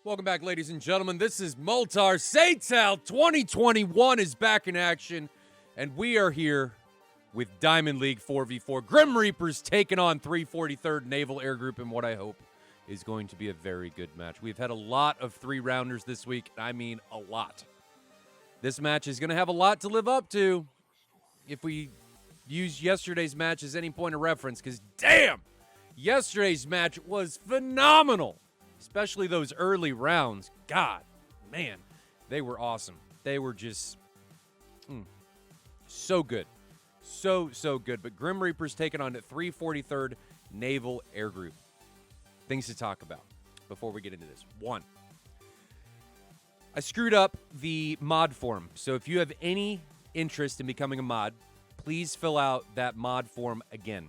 Welcome back, ladies and gentlemen. This is Multar. SATAL 2021 is back in action, and we are here with Diamond League 4v4. Grim Reapers taking on 343rd Naval Air Group in what I hope is going to be a very good match. We've had a lot of three-rounders this week. I mean, a lot. This match is going to have a lot to live up to if we use yesterday's match as any point of reference, because damn, yesterday's match was phenomenal. Especially those early rounds. God, man, they were awesome. They were just so good. So good. But Grim Reapers taking on the 343rd Naval Air Group. Things to talk about before we get into this. One, I screwed up the mod form. So if you have any interest in becoming a mod, please fill out that mod form again.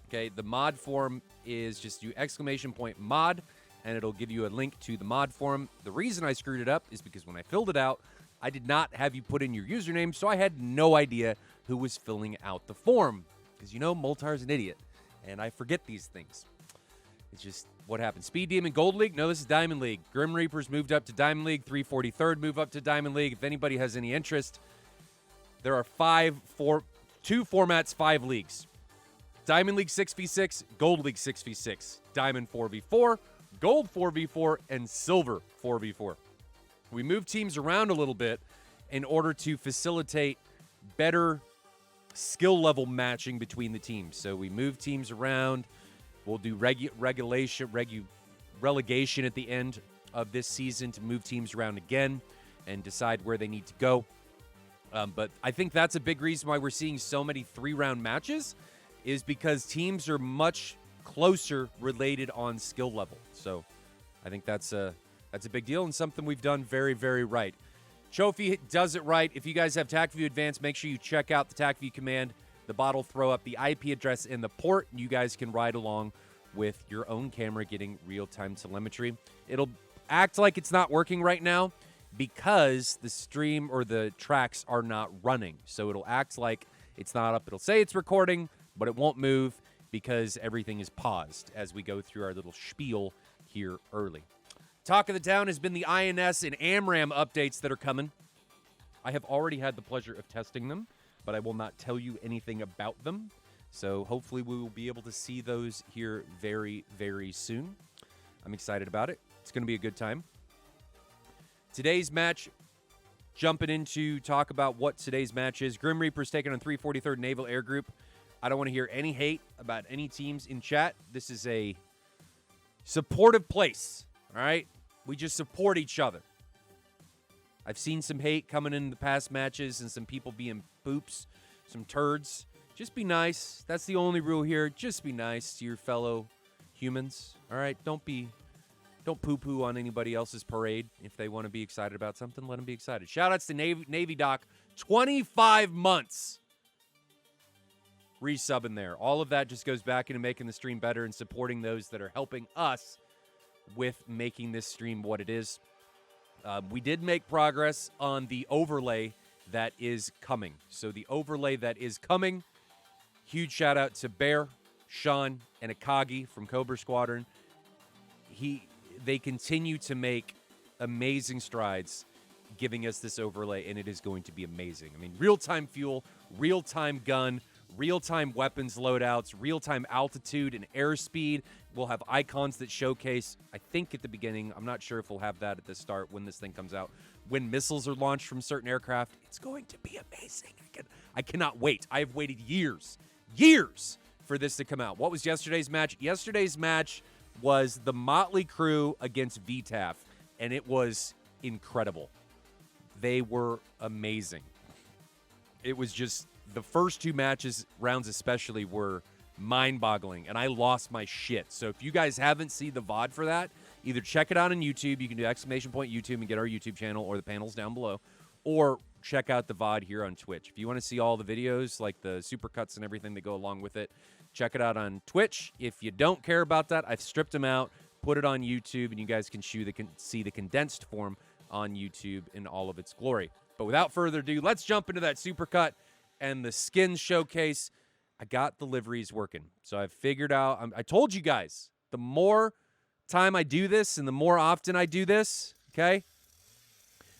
Okay, the mod form is just do !mod, and it'll give you a link to the mod form. The reason I screwed it up is because when I filled it out, I did not have you put in your username, so I had no idea who was filling out the form. Because, you know, Multar's an idiot, and I forget these things. It's just what happened. Speed Demon Gold League? No, this is Diamond League. Grim Reapers moved up to Diamond League. 343rd move up to Diamond League. If anybody has any interest, there are two formats, 5 leagues. Diamond League 6v6, Gold League 6v6, Diamond 4v4, Gold 4v4, and Silver 4v4. We move teams around a little bit in order to facilitate better skill level matching between the teams. So we move teams around. We'll do relegation at the end of this season to move teams around again and decide where they need to go. But I think that's a big reason why we're seeing so many 3-round matches, is because teams are much closer related on skill level. So I think that's a big deal and something we've done very, very right. Chofi does it right. If you guys have TacView Advanced, make sure you check out the TacView command. The bot will throw up the IP address in the port, and you guys can ride along with your own camera getting real-time telemetry. It'll act like it's not working right now because the stream or the tracks are not running. So it'll act like it's not up. It'll say it's recording, but it won't move because everything is paused as we go through our little spiel here early. Talk of the town has been the INS and AMRAAM updates that are coming. I have already had the pleasure of testing them, but I will not tell you anything about them. So hopefully we will be able to see those here very, very soon. I'm excited about it. It's going to be a good time. Today's match, jumping into talk about what today's match is. Grim Reapers taking on 343rd Naval Air Group. I don't want to hear any hate about any teams in chat. This is a supportive place, all right? We just support each other. I've seen some hate coming in the past matches and some people being poops, some turds. Just be nice. That's the only rule here. Just be nice to your fellow humans, all right? Don't poo-poo on anybody else's parade. If they want to be excited about something, let them be excited. Shout-outs to Navy Doc. 25 months. Resubbing there. All of that just goes back into making the stream better and supporting those that are helping us with making this stream what it is. We did make progress on the overlay that is coming. So the overlay that is coming, huge shout out to Bear, Sean, and Akagi from Cobra Squadron. They continue to make amazing strides giving us this overlay, and it is going to be amazing. I mean, real-time fuel, real-time gun, real-time weapons loadouts, real-time altitude and airspeed. We'll have icons that showcase, I think at the beginning, I'm not sure if we'll have that at the start when this thing comes out, when missiles are launched from certain aircraft. It's going to be amazing. I cannot wait. I've waited years for this to come out. What was yesterday's match? Yesterday's match was the Motley Crew against VTAF, and it was incredible. They were amazing. It was just, the first 2 rounds especially, were mind-boggling, and I lost my shit. So if you guys haven't seen the VOD for that, either check it out on YouTube. You can do !YouTube and get our YouTube channel or the panels down below, or check out the VOD here on Twitch. If you want to see all the videos, like the supercuts and everything that go along with it, check it out on Twitch. If you don't care about that, I've stripped them out, put it on YouTube, and you guys can see the condensed form on YouTube in all of its glory. But without further ado, let's jump into that supercut and the skins showcase. I got the liveries working. So I've figured out, I told you guys, the more time I do this and the more often I do this, okay,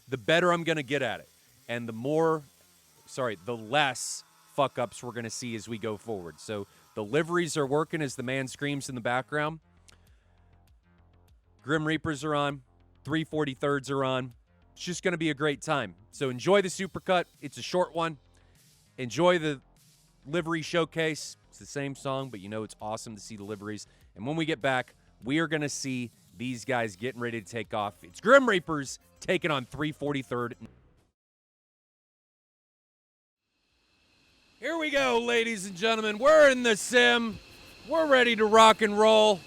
the better I'm going to get at it. And the less fuck-ups we're going to see as we go forward. So the liveries are working as the man screams in the background. Grim Reapers are on. 343rds are on. It's just going to be a great time. So enjoy the Supercut. It's a short one. Enjoy the livery showcase. It's the same song, but you know it's awesome to see the liveries. And when we get back, we are going to see these guys getting ready to take off. It's Grim Reapers taking on 343rd. Here we go, ladies and gentlemen. We're in the sim. We're ready to rock and roll.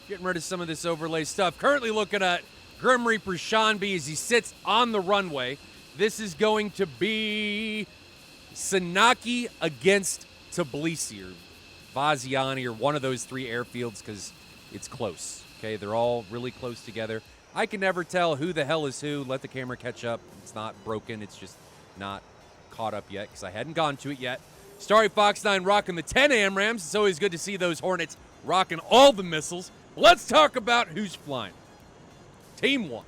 Getting rid of some of this overlay stuff. Currently looking at Grim Reaper's Sean B as he sits on the runway. This is going to be Sanaki against Tbilisi or Vaziani or one of those three airfields because it's close. Okay, they're all really close together. I can never tell who the hell is who. Let the camera catch up. It's not broken. It's just not caught up yet because I hadn't gone to it yet. Starry Fox 9 rocking the 10 AMRAMs. It's always good to see those Hornets rocking all the missiles. Let's talk about who's flying. Team 1,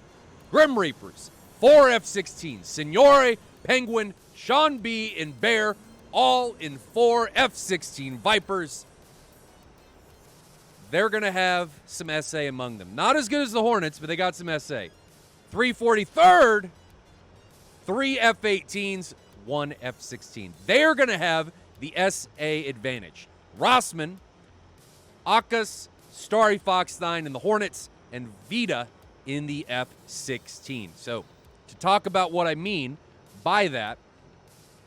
Grim Reapers, 4 F-16s, Signore, Penguin, Sean B, and Bear, all in 4 F-16 Vipers. They're going to have some SA among them. Not as good as the Hornets, but they got some SA. 343rd, 3 F-18s, 1 F-16. They're going to have the SA advantage. Rossman, Akas, Starry Fox 9 in the Hornets, and Vita in the F-16. So, to talk about what I mean by that,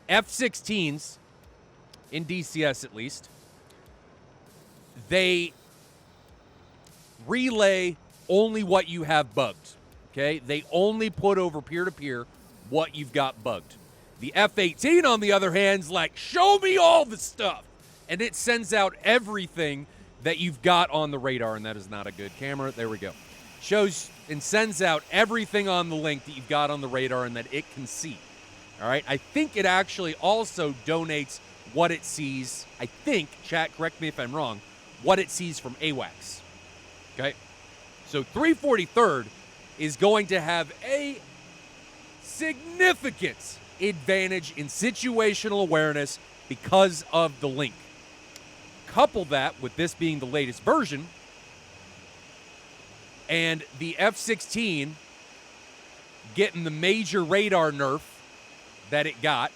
F-16s, in DCS at least, they relay only what you have bugged, okay? They only put over peer-to-peer what you've got bugged. The F-18, on the other hand, is like, show me all the stuff. And it sends out everything that you've got on the radar, and that is not a good camera. There we go. Shows and sends out everything on the link that you've got on the radar and that it can see. All right? I think it actually also donates what it sees. I think, chat, correct me if I'm wrong, what it sees from AWACS. Okay? So 343rd is going to have a significant advantage in situational awareness because of the link. Couple that with this being the latest version and the F-16 getting the major radar nerf that it got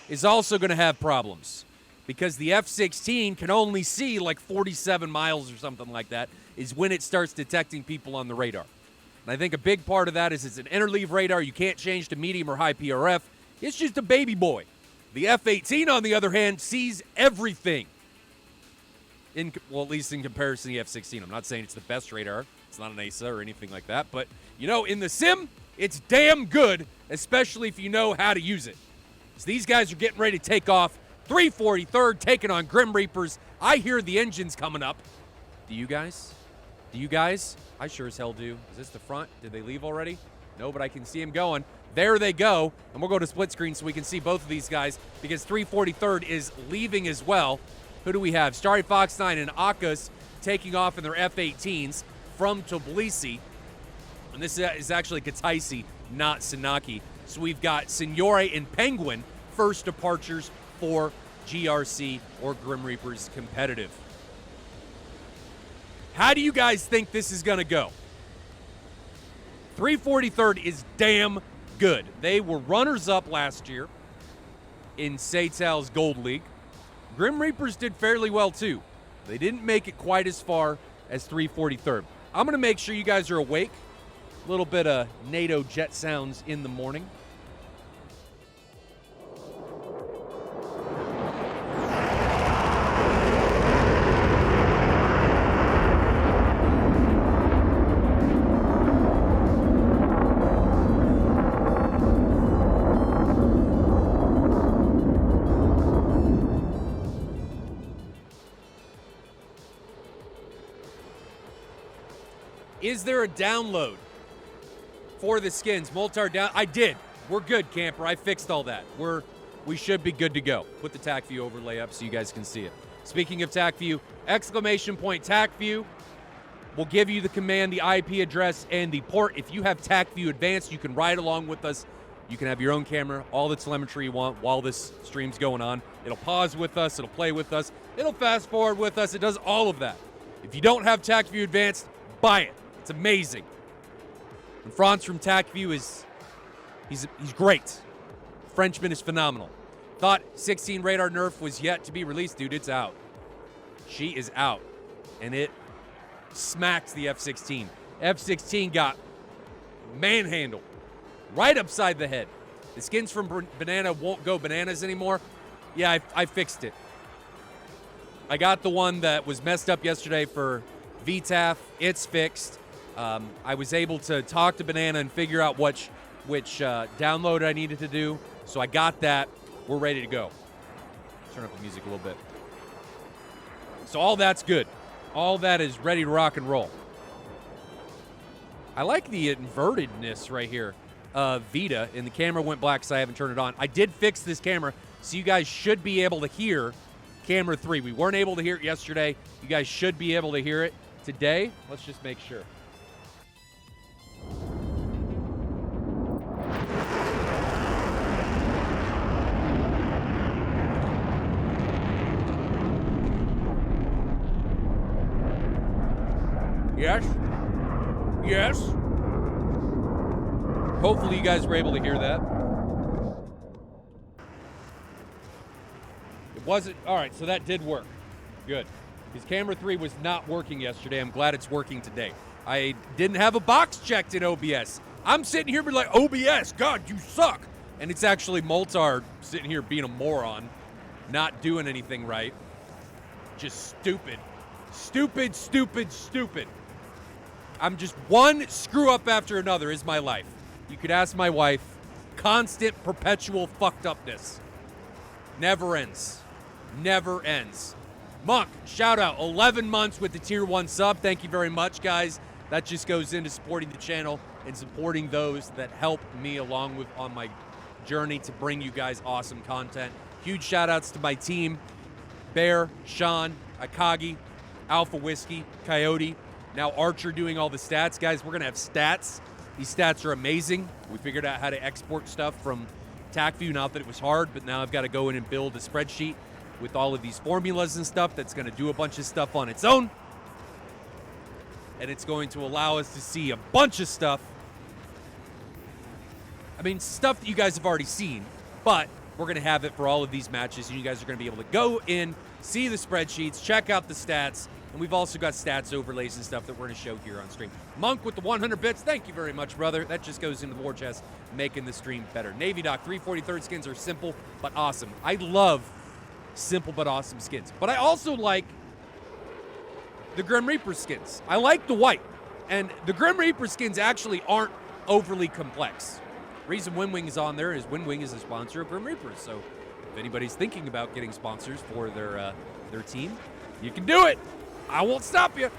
is also going to have problems because the F-16 can only see like 47 miles or something like that is when it starts detecting people on the radar. And I think a big part of that is it's an interleave radar. You can't change to medium or high PRF. It's just a baby boy. The F-18, on the other hand, sees everything. Well, at least in comparison to the F-16. I'm not saying it's the best radar. It's not an ASA or anything like that. But, you know, in the sim, it's damn good, especially if you know how to use it. So these guys are getting ready to take off. 343rd taking on Grim Reapers. I hear the engines coming up. Do you guys? Do you guys? I sure as hell do. Is this the front? Did they leave already? No, but I can see them going. There they go. And we'll go to split screen so we can see both of these guys because 343rd is leaving as well. Who do we have? Starry Fox 9 and Akas taking off in their F-18s from Tbilisi. And this is actually Kataisi, not Sanaki. So we've got Signore and Penguin, first departures for GRC or Grim Reapers competitive. How do you guys think this is going to go? 343rd is damn good. They were runners-up last year in SATAL's Gold League. Grim Reapers did fairly well, too. They didn't make it quite as far as 343rd. I'm going to make sure you guys are awake. A little bit of NATO jet sounds in the morning. Is there a download for the skins? Moltar down. I did. We're good, camper. I fixed all that. We should be good to go. Put the TAC view overlay up so you guys can see it. Speaking of TAC view, exclamation point TAC view will give you the command, the IP address, and the port. If you have TAC view advanced, you can ride along with us. You can have your own camera, all the telemetry you want while this stream's going on. It'll pause with us. It'll play with us. It'll fast forward with us. It does all of that. If you don't have TAC view advanced, buy it. It's amazing. And Franz from TAC view he's great. Frenchman is phenomenal. Thought 16 radar nerf was yet to be released. Dude, it's out. She is out. And it smacks the F-16. F-16 got manhandled right upside the head. The skins from Banana won't go bananas anymore. Yeah, I fixed it. I got the one that was messed up yesterday for VTAF. It's fixed. I was able to talk to Banana and figure out which download I needed to do. So I got that. We're ready to go. Turn up the music a little bit. So all that's good. All that is ready to rock and roll. I like the invertedness right here of Vita, and the camera went black so I haven't turned it on. I did fix this camera, so you guys should be able to hear camera 3. We weren't able to hear it yesterday. You guys should be able to hear it today. Let's just make sure. Yes. Yes. Hopefully you guys were able to hear that. It wasn't. All right, so that did work. Good. Because camera 3 was not working yesterday. I'm glad it's working today. I didn't have a box checked in OBS. I'm sitting here being like, OBS, God, you suck. And it's actually Moltar sitting here being a moron, not doing anything right. Just stupid. Stupid, stupid, stupid. I'm just one screw up after another is my life. You could ask my wife. Constant, perpetual fucked upness. Never ends. Never ends. Monk, shout out. 11 months with the tier 1 sub. Thank you very much, guys. That just goes into supporting the channel and supporting those that help me along with on my journey to bring you guys awesome content. Huge shout outs to my team. Bear, Sean, Akagi, Alpha Whiskey, Coyote. Now Archer doing all the stats. Guys, we're going to have stats. These stats are amazing. We figured out how to export stuff from TACView. Not that it was hard, but now I've got to go in and build a spreadsheet with all of these formulas and stuff that's going to do a bunch of stuff on its own. And it's going to allow us to see a bunch of stuff. I mean, stuff that you guys have already seen, but we're going to have it for all of these matches, and you guys are going to be able to go in, see the spreadsheets, check out the stats, and we've also got stats overlays and stuff that we're going to show here on stream. Monk with the 100 bits. Thank you very much, brother. That just goes into the war chest, making the stream better. Navy Doc 343rd skins are simple but awesome. I love simple but awesome skins. But I also like the Grim Reaper skins. I like the white. And the Grim Reaper skins actually aren't overly complex. The reason Windwing is on there is Windwing is a sponsor of Grim Reapers. So if anybody's thinking about getting sponsors for their team, you can do it. I won't stop you.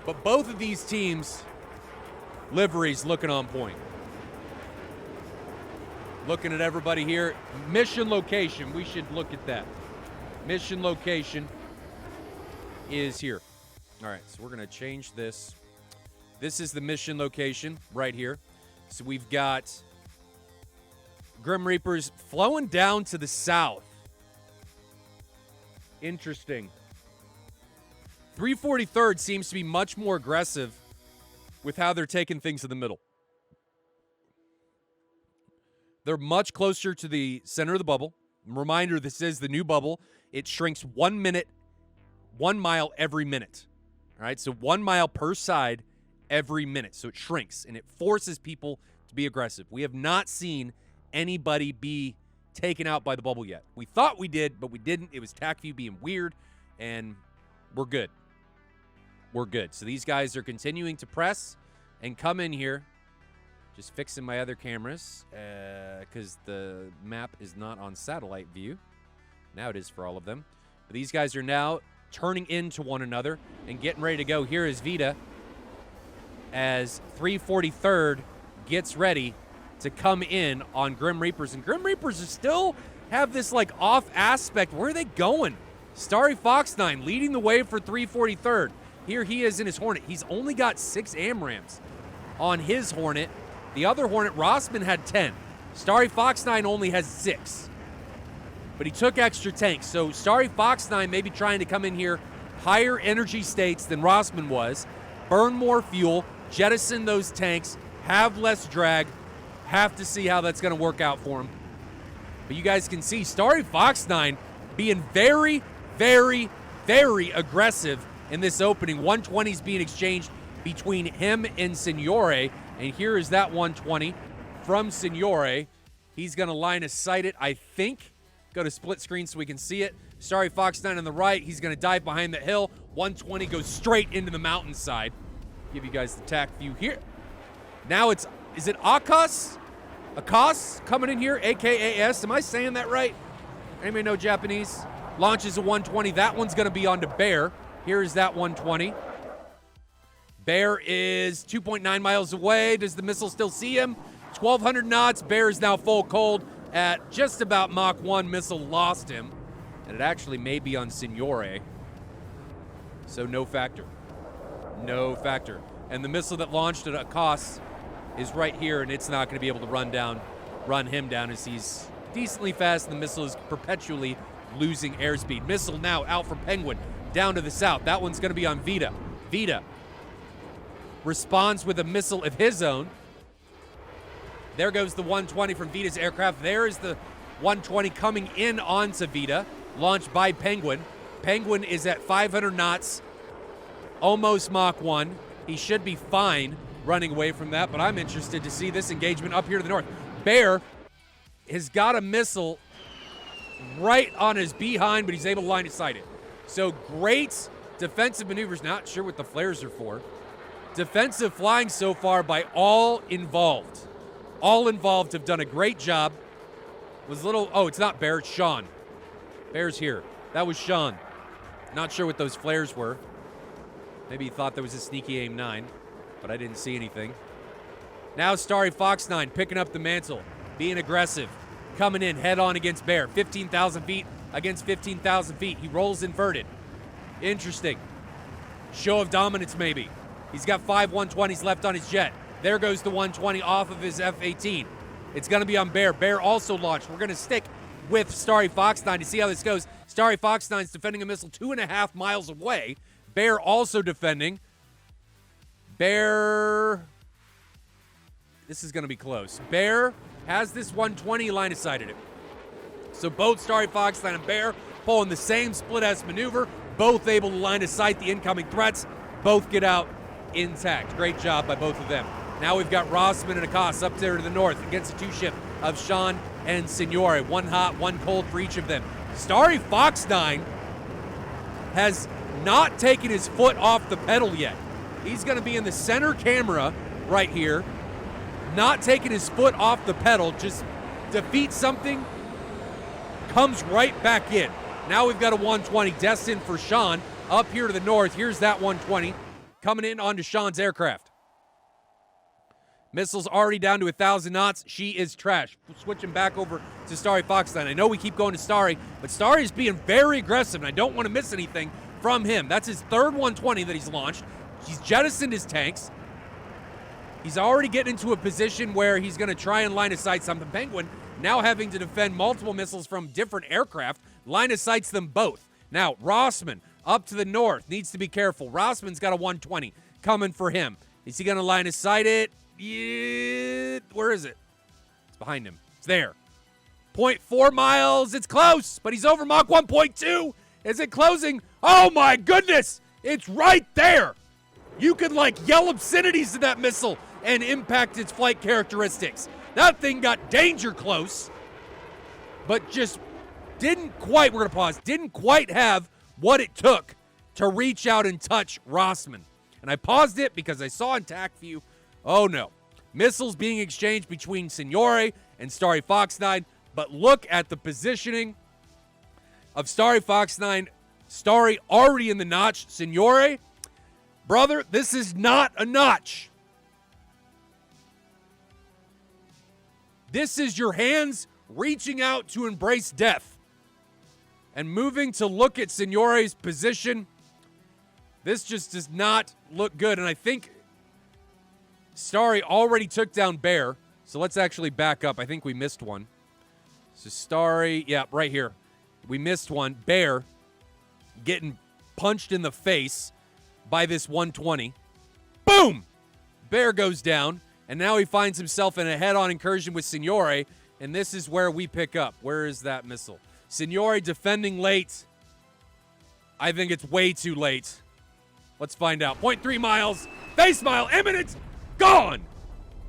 But both of these teams' liveries looking on point. Looking at everybody here. Mission location, we should look at that. Mission location is here. All right, so we're going to change this. This is the mission location right here. So we've got Grim Reapers flowing down to the south. Interesting. 343rd seems to be much more aggressive with how they're taking things in the middle. They're much closer to the center of the bubble. Reminder, this is the new bubble. It shrinks 1 minute, 1 mile every minute. All right, so 1 mile per side every minute. So it shrinks, and it forces people to be aggressive. We have not seen anybody be taken out by the bubble yet. We thought we did, but we didn't. It was TACView being weird, and we're good. We're good. So these guys are continuing to press and come in here. Just fixing my other cameras because the map is not on satellite view. Now it is for all of them. But these guys are now turning into one another and getting ready to go. Here is Vita as 343rd gets ready to come in on Grim Reapers. And Grim Reapers are still have this like off aspect. Where are they going? Starry Fox 9 leading the way for 343rd. Here he is in his Hornet. He's only got 6 AMRAAMs on his Hornet. The other Hornet, Rossman, had 10. Starry Fox 9 only has 6. But he took extra tanks. So Starry Fox 9 may be trying to come in here higher energy states than Rossman was, burn more fuel, jettison those tanks, have less drag. Have to see how that's going to work out for him. But you guys can see Starry Fox 9 being very, very, very aggressive in this opening. 120s being exchanged between him and Signore. And here is that 120 from Signore. He's going to line of sight it, I think. Go to split screen so we can see it. Starry Fox 9 on the right. He's going to dive behind the hill. 120 goes straight into the mountainside. Give you guys the tack view here. Now is it Akas? Akas coming in here, AKAS. Am I saying that right? Anybody know Japanese? Launches a 120. That one's going to be onto Bear. Here is that 120. Bear is 2.9 miles away. Does the missile still see him? 1,200 knots. Bear is now full cold at just about Mach 1. Missile lost him. And it actually may be on Signore. So no factor. No factor. And the missile that launched at Akas is right here, and it's not going to be able to run him down as he's decently fast, and the missile is perpetually losing airspeed. Missile now out from Penguin, down to the south. That one's going to be on Vita. Vita responds with a missile of his own. There goes the 120 from Vita's aircraft. There is the 120 coming in onto Vita, launched by Penguin. Penguin is at 500 knots, almost Mach 1. He should be fine running away from that, but I'm interested to see this engagement up here to the north. Bear has got a missile right on his behind, but he's able to line of sight it. So great defensive maneuvers. Not sure what the flares are for. Defensive flying so far by all involved. All involved have done a great job. It's not Bear, it's Sean. Bear's here. That was Sean. Not sure what those flares were. Maybe he thought there was a sneaky aim 9, but I didn't see anything. Now Starry Fox 9 picking up the mantle, being aggressive, coming in head on against Bear. 15,000 feet against 15,000 feet. He rolls inverted. Interesting. Show of dominance maybe. He's got 5 120s left on his jet. There goes the 120 off of his F-18. It's going to be on Bear. Bear also launched. We're going to stick with Starry Fox 9 to see how this goes. Starry Fox 9 is defending a missile 2.5 miles away. Bear also defending. Bear. This is going to be close. Bear has this 120 line of sighted it. So both Starry Fox 9 and Bear pulling the same split S maneuver. Both able to line of sight the incoming threats. Both get out intact. Great job by both of them. Now we've got Rossman and Akas up there to the north against the 2-ship of Sean and Signore. One hot, one cold for each of them. Starry Fox 9 has not taken his foot off the pedal yet. He's going to be in the center camera right here. Not taking his foot off the pedal. Just defeats something. Comes right back in. Now we've got a 120 destined for Sean up here to the north. Here's that 120 coming in onto Sean's aircraft. Missile's already down to 1,000 knots. She is trash. Switching back over to Starry Fox 9. I know we keep going to Starry, but Starry is being very aggressive, and I don't want to miss anything from him. That's his third 120 that he's launched. He's jettisoned his tanks. He's already getting into a position where he's going to try and line of sight something. Penguin now having to defend multiple missiles from different aircraft. Line of sights them both. Now, Rossman up to the north needs to be careful. Rossman's got a 120 coming for him. Is he going to line of sight it? Yeah, where is it? It's behind him. It's there. 0.4 miles. It's close, but he's over Mach 1.2. Is it closing? Oh, my goodness. It's right there. You could, yell obscenities to that missile and impact its flight characteristics. That thing got danger close, but just didn't quite have what it took to reach out and touch Rossman. And I paused it because I saw in TAC view, oh no, missiles being exchanged between Signore and Starry Fox 9, but look at the positioning of Starry Fox 9. Starry already in the notch. Signore, brother, this is not a notch. This is your hands reaching out to embrace death and moving to look at Signore's position. This just does not look good, and I think Starry already took down Bear, so let's actually back up. I think we missed one. So Starry, yeah, right here. We missed one. Bear getting punched in the face by this 120. Boom! Bear goes down, and now he finds himself in a head-on incursion with Signore, and this is where we pick up. Where is that missile? Signore defending late. I think it's way too late. Let's find out. 0.3 miles. Face mile imminent. Gone.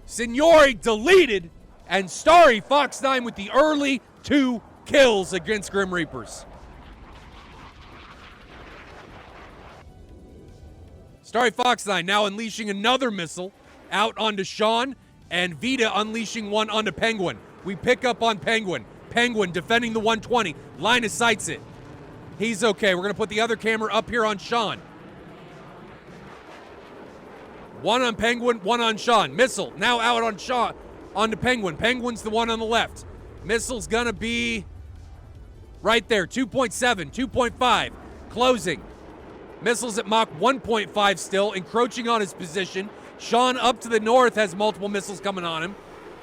Signore deleted, and Starry Fox 9 with the early 2 kills against Grim Reapers. Starry Fox 9 now unleashing another missile out onto Sean, and Vita unleashing one onto Penguin. We pick up on Penguin. Penguin defending the 120. Line of sights it. He's okay. We're going to put the other camera up here on Sean. One on Penguin, one on Sean. Missile now out on Sean, onto Penguin. Penguin's the one on the left. Missile's going to be right there. 2.7, 2.5. Closing. Missiles at Mach 1.5 still, encroaching on his position. Sean up to the north has multiple missiles coming on him.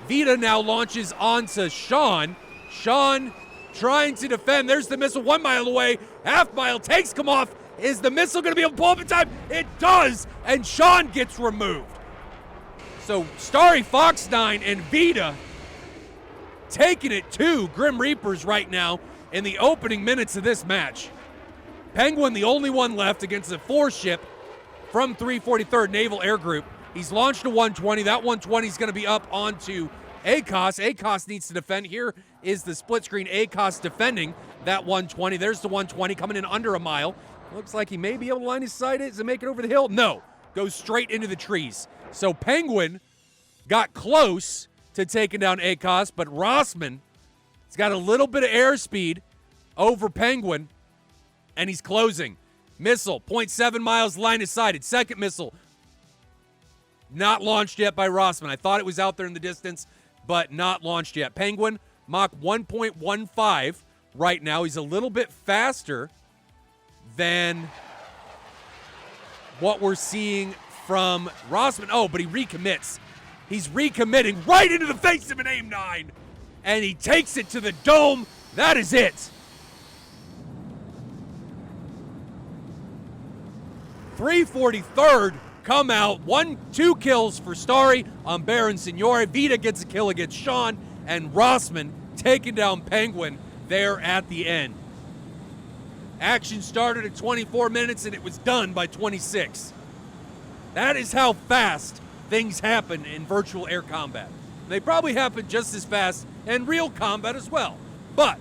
Vita now launches onto Sean. Sean trying to defend. There's the missile 1 mile away. Half mile takes come off. Is the missile going to be able to pull up in time? It does, and Sean gets removed. So Starry Fox 9 and Vita taking it to Grim Reapers right now in the opening minutes of this match. Penguin, the only one left against the 4-ship from 343rd Naval Air Group. He's launched a 120. That 120 is going to be up onto ACOS. ACOS needs to defend. Here is the split screen. ACOS defending that 120. There's the 120 coming in under a mile. Looks like he may be able to line his sight. Does it make it over the hill? No. Goes straight into the trees. So Penguin got close to taking down ACOS, but Rossman has got a little bit of airspeed over Penguin, and he's closing. Missile, 0.7 miles, line of sighted. Second missile, not launched yet by Rossman. I thought it was out there in the distance, but not launched yet. Penguin, Mach 1.15 right now. He's a little bit faster than what we're seeing from Rossman. Oh, but he recommits. He's recommitting right into the face of an AIM-9, and he takes it to the dome. That is it. 343rd come out. 2 kills for Starry on Bear and Signore. Vita gets a kill against Sean, and Rossman taking down Penguin there at the end. Action started at 24 minutes, and it was done by 26. That is how fast things happen in virtual air combat. They probably happen just as fast in real combat as well. But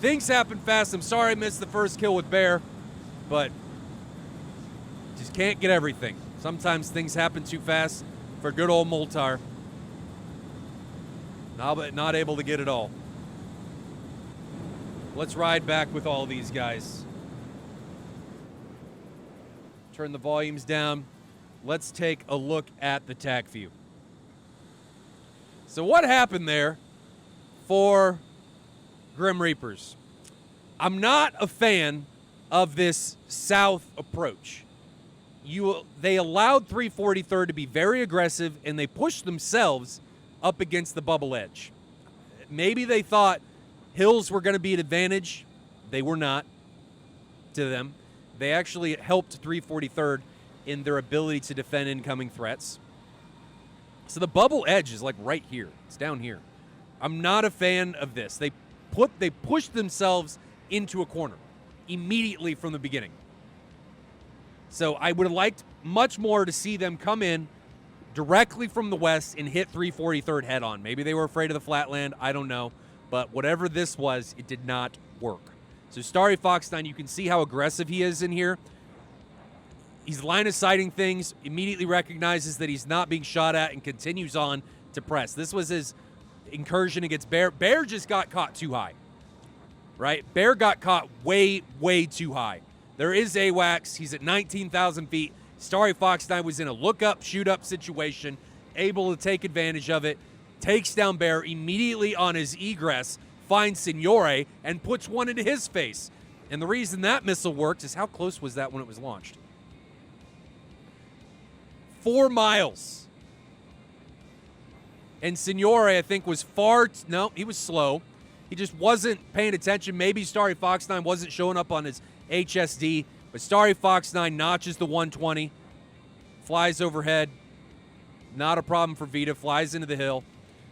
things happen fast. I'm sorry I missed the first kill with Bear, but just can't get everything. Sometimes things happen too fast for good old Moltar. Not able to get it all. Let's ride back with all these guys. Turn the volumes down. Let's take a look at the TAC view. So what happened there for Grim Reapers? I'm not a fan of this south approach. They allowed 343rd to be very aggressive, and they pushed themselves up against the bubble edge. Maybe they thought hills were going to be an advantage. They were not to them. They actually helped 343rd in their ability to defend incoming threats. So the bubble edge is like right here. It's down here. I'm not a fan of this. They pushed themselves into a corner immediately from the beginning. So I would have liked much more to see them come in directly from the west and hit 343rd head on. Maybe they were afraid of the flatland. I don't know. But whatever this was, it did not work. So Starry Fox 9, you can see how aggressive he is in here. He's line of sighting things, immediately recognizes that he's not being shot at, and continues on to press. This was his incursion against Bear. Bear just got caught too high, right? Bear got caught way, way too high. There is AWACS. He's at 19,000 feet. Starry Fox 9 was in a look-up, shoot-up situation, able to take advantage of it, takes down Bear immediately on his egress, finds Signore, and puts one into his face. And the reason that missile worked is how close was that when it was launched? 4 miles. And Signore, I think, was no, he was slow. He just wasn't paying attention. Maybe Starry Fox 9 wasn't showing up on his HSD, but Starry Fox 9 notches the 120, flies overhead. Not a problem for Vita, flies into the hill.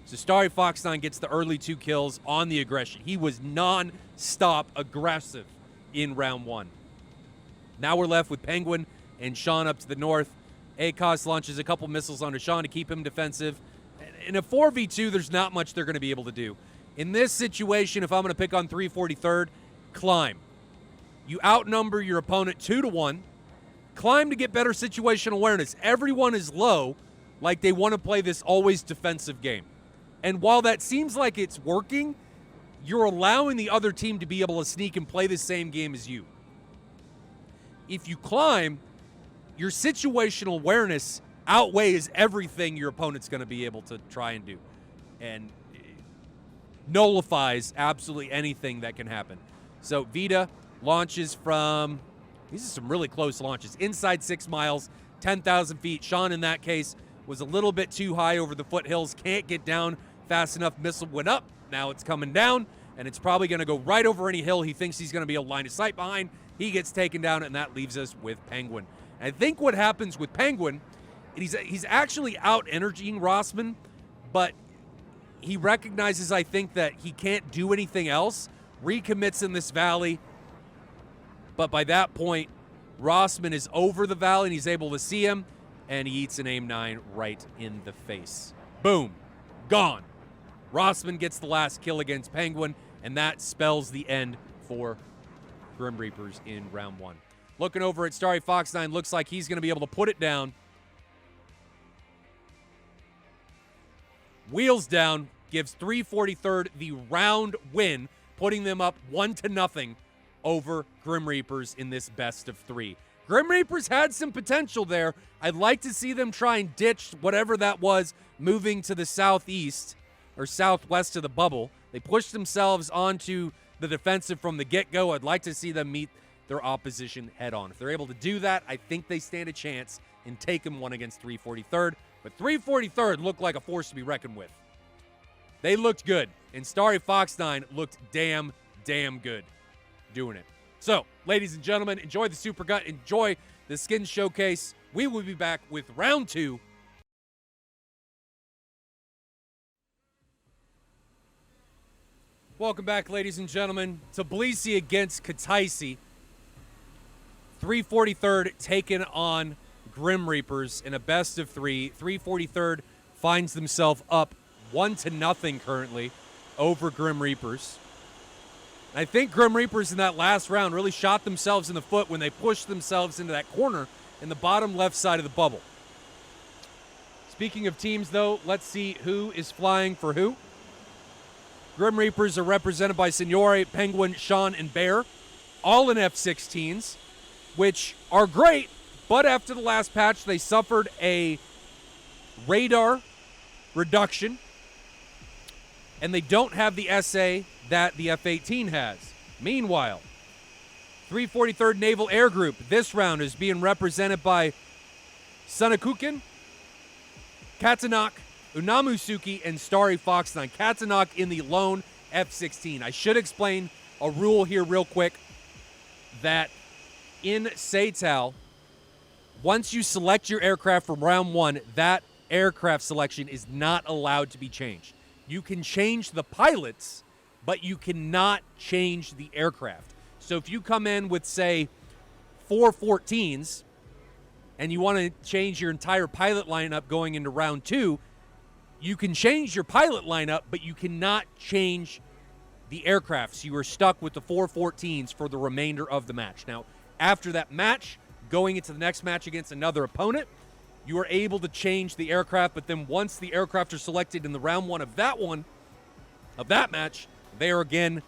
So Starry Fox 9 gets the early 2 kills on the aggression. He was non-stop aggressive in round 1. Now we're left with Penguin and Sean up to the north. ACOS launches a couple missiles onto Sean to keep him defensive. In a 4v2, there's not much they're going to be able to do. In this situation, if I'm going to pick on 343rd, climb. You outnumber your opponent 2-1. Climb to get better situational awareness. Everyone is low, like they want to play this always defensive game. And while that seems like it's working, you're allowing the other team to be able to sneak and play the same game as you. If you climb, your situational awareness outweighs everything your opponent's going to be able to try and do, and nullifies absolutely anything that can happen. So Vita launches from, these are some really close launches, inside 6 miles, 10,000 feet. Sean, in that case, was a little bit too high over the foothills, can't get down fast enough. Missile went up, now it's coming down, and it's probably going to go right over any hill he thinks he's going to be a line of sight behind. He gets taken down, and that leaves us with Penguin. And I think what happens with Penguin, he's actually out-energizing Rossman, but he recognizes, I think, that he can't do anything else, recommits in this valley, but by that point, Rossman is over the valley, and he's able to see him, and he eats an AIM-9 right in the face. Boom. Gone. Rossman gets the last kill against Penguin, and that spells the end for Grim Reapers in round 1. Looking over at Starry Fox 9, looks like he's going to be able to put it down. Wheels down, gives 343rd the round win, putting them up 1-0 over Grim Reapers in this best of 3. Grim Reapers had some potential there. I'd like to see them try and ditch whatever that was, moving to the southeast or southwest of the bubble. They pushed themselves onto the defensive from the get-go. I'd like to see them meet their opposition head-on. If they're able to do that, I think they stand a chance and take them one against 343rd. But 343rd looked like a force to be reckoned with. They looked good, and Starry Fox 9 looked damn good doing it. So, ladies and gentlemen, enjoy the Super Gut, enjoy the skin showcase. We will be back with round 2. Welcome back, ladies and gentlemen. Tbilisi against Kataisi. 343rd taking on Grim Reapers in a best of 3. 343rd finds themselves up 1-0 currently over Grim Reapers. I think Grim Reapers in that last round really shot themselves in the foot when they pushed themselves into that corner in the bottom left side of the bubble. Speaking of teams, though, let's see who is flying for who. Grim Reapers are represented by Signore, Penguin, Sean, and Bear, all in F-16s, which are great, but after the last patch, they suffered a radar reduction, and they don't have the SA that the F-18 has. Meanwhile, 343rd Naval Air Group this round is being represented by Sunakukin, Katanak, Unamusuki, and Starry Fox 9. Katanak in the lone F-16. I should explain a rule here real quick that in SATAL, once you select your aircraft from round 1, that aircraft selection is not allowed to be changed. You can change the pilots, but you cannot change the aircraft. So if you come in with, say, 4 14s, and you want to change your entire pilot lineup going into round 2, you can change your pilot lineup, but you cannot change the aircraft. So you are stuck with the 4 14s for the remainder of the match. Now, after that match, going into the next match against another opponent, you are able to change the aircraft, but then once the aircraft are selected in the round 1 of that match, they are again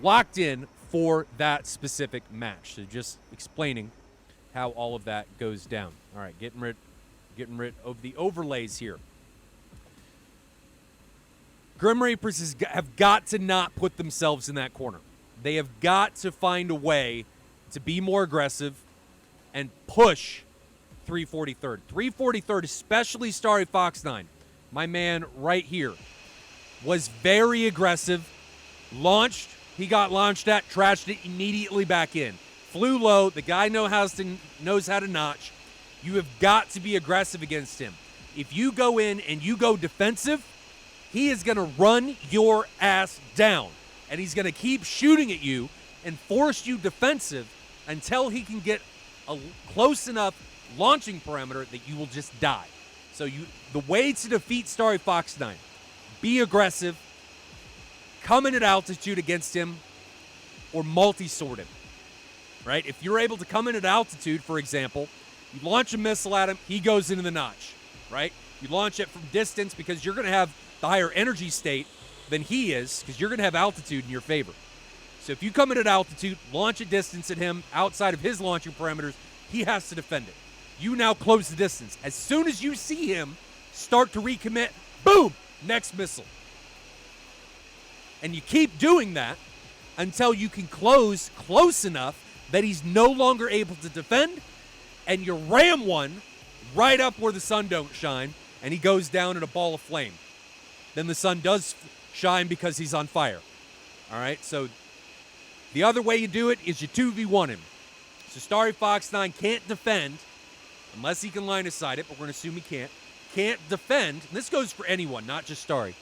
locked in for that specific match. So just explaining how all of that goes down. All right, getting rid of the overlays here. Grim Reapers have got to not put themselves in that corner. They have got to find a way to be more aggressive and push 343rd. 343rd, especially Starry Fox 9, my man right here, was very aggressive. Launched, he got launched at, trashed it immediately back in. Flew low, the guy knows how to notch. You have got to be aggressive against him. If you go in and you go defensive, he is going to run your ass down. And he's going to keep shooting at you and force you defensive until he can get a close enough launching parameter that you will just die. So the way to defeat Starry Fox 9, be aggressive, come in at altitude against him, or multi-sword him. Right? If you're able to come in at altitude, for example, you launch a missile at him, he goes into the notch. Right? You launch it from distance because you're going to have the higher energy state than he is, because you're going to have altitude in your favor. So if you come in at altitude, launch a distance at him outside of his launching parameters, he has to defend it. You now close the distance. As soon as you see him start to recommit, boom, next missile. And you keep doing that until you can close close enough that he's no longer able to defend, and you ram one right up where the sun don't shine, and he goes down in a ball of flame. Then the sun does shine because he's on fire. All right, so the other way you do it is you 2v1 him. So Starry Fox 9 can't defend unless he can line of sight it, but we're going to assume he can't. Can't defend, and this goes for anyone, not just Starry.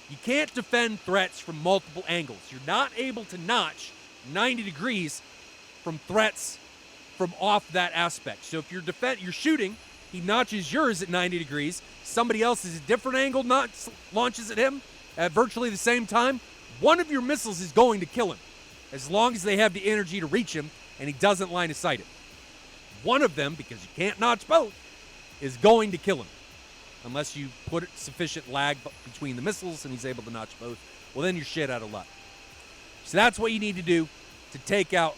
You can't defend threats from multiple angles. You're not able to notch 90 degrees from threats from off that aspect. So if you're shooting, he notches yours at 90 degrees. Somebody else is a different angle, launches at him at virtually the same time. One of your missiles is going to kill him, as long as they have the energy to reach him and he doesn't line of sight it. One of them, because you can't notch both, is going to kill him. Unless you put sufficient lag between the missiles and he's able to notch both. Well, then you're shit out of luck. So that's what you need to do to take out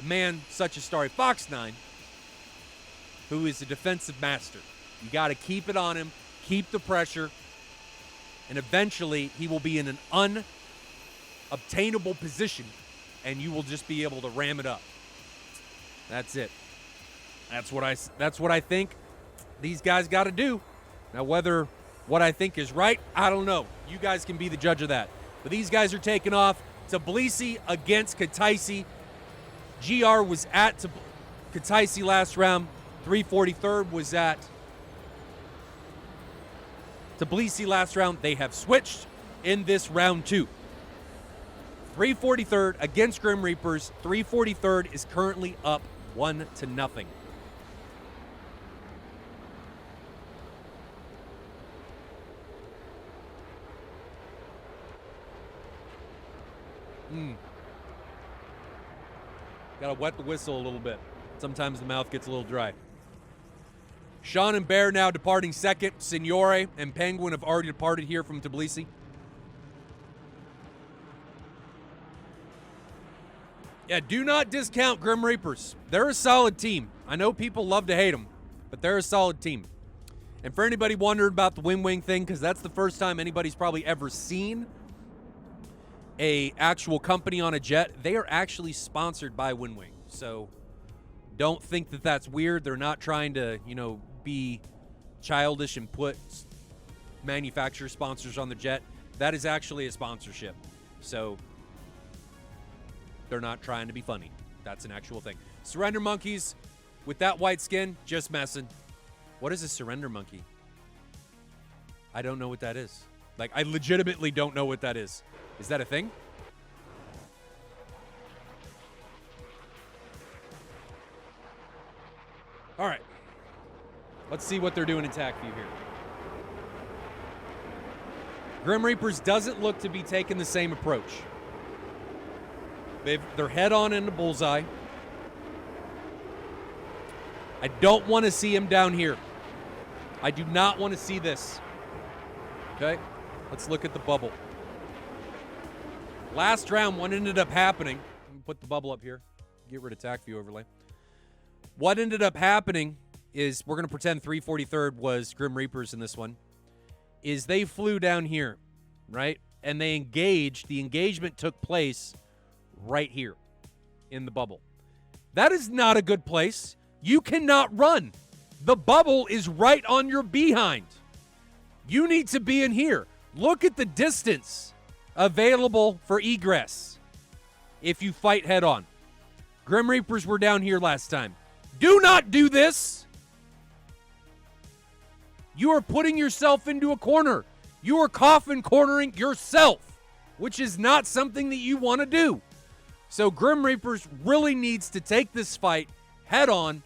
a man such as Starry Fox 9, who is a defensive master. You got to keep it on him, keep the pressure, and eventually he will be in an unobtainable position, and you will just be able to ram it up. That's it. That's what I think these guys got to do. Now, whether what I think is right, I don't know. You guys can be the judge of that. But these guys are taking off. Tbilisi against Kutaisi. GR was at Kutaisi last round. 343rd was at Tbilisi last round. They have switched in this round 2. 343rd against Grim Reapers. 343rd is currently up 1-0. Gotta wet the whistle a little bit. Sometimes the mouth gets a little dry. Sean and Bear now departing second. Signore and Penguin have already departed here from Tbilisi. Yeah, do not discount Grim Reapers. They're a solid team. I know people love to hate them, but they're a solid team. And for anybody wondering about the wing thing, because that's the first time anybody's probably ever seen a actual company on a jet, they are actually sponsored by WinWing. So don't think that that's weird. They're not trying to, be childish and put manufacturer sponsors on the jet. That is actually a sponsorship. So they're not trying to be funny. That's an actual thing. Surrender monkeys with that white skin, just messing. What is a surrender monkey? I don't know what that is. I legitimately don't know what that is. Is that a thing? All right. Let's see what they're doing in TAC view here. Grim Reapers doesn't look to be taking the same approach. They're head on into bullseye. I don't want to see him down here. I do not want to see this. Okay? Let's look at the bubble. Last round, what ended up happening, let me put the bubble up here, get rid of TAC view overlay. What ended up happening is, we're going to pretend 343rd was Grim Reapers in this one, is they flew down here. right? And they engaged. The engagement took place right here in the bubble. That is not a good place. You cannot run. The bubble is right on your behind. You need to be in here. Look at the distance available for egress if you fight head on. Grim Reapers were down here last time. Do not do this. You are putting yourself into a corner. You are coffin cornering yourself, which is not something that you want to do. So Grim Reapers really needs to take this fight head on,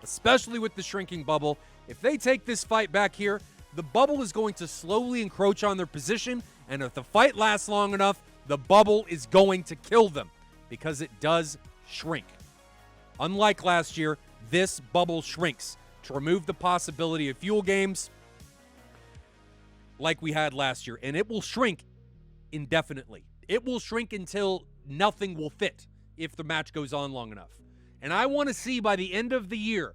especially with the shrinking bubble. If they take this fight back here, the bubble is going to slowly encroach on their position, and if the fight lasts long enough, the bubble is going to kill them because it does shrink. Unlike last year, this bubble shrinks to remove the possibility of fuel games like we had last year, and it will shrink indefinitely. It will shrink until nothing will fit if the match goes on long enough. And I want to see by the end of the year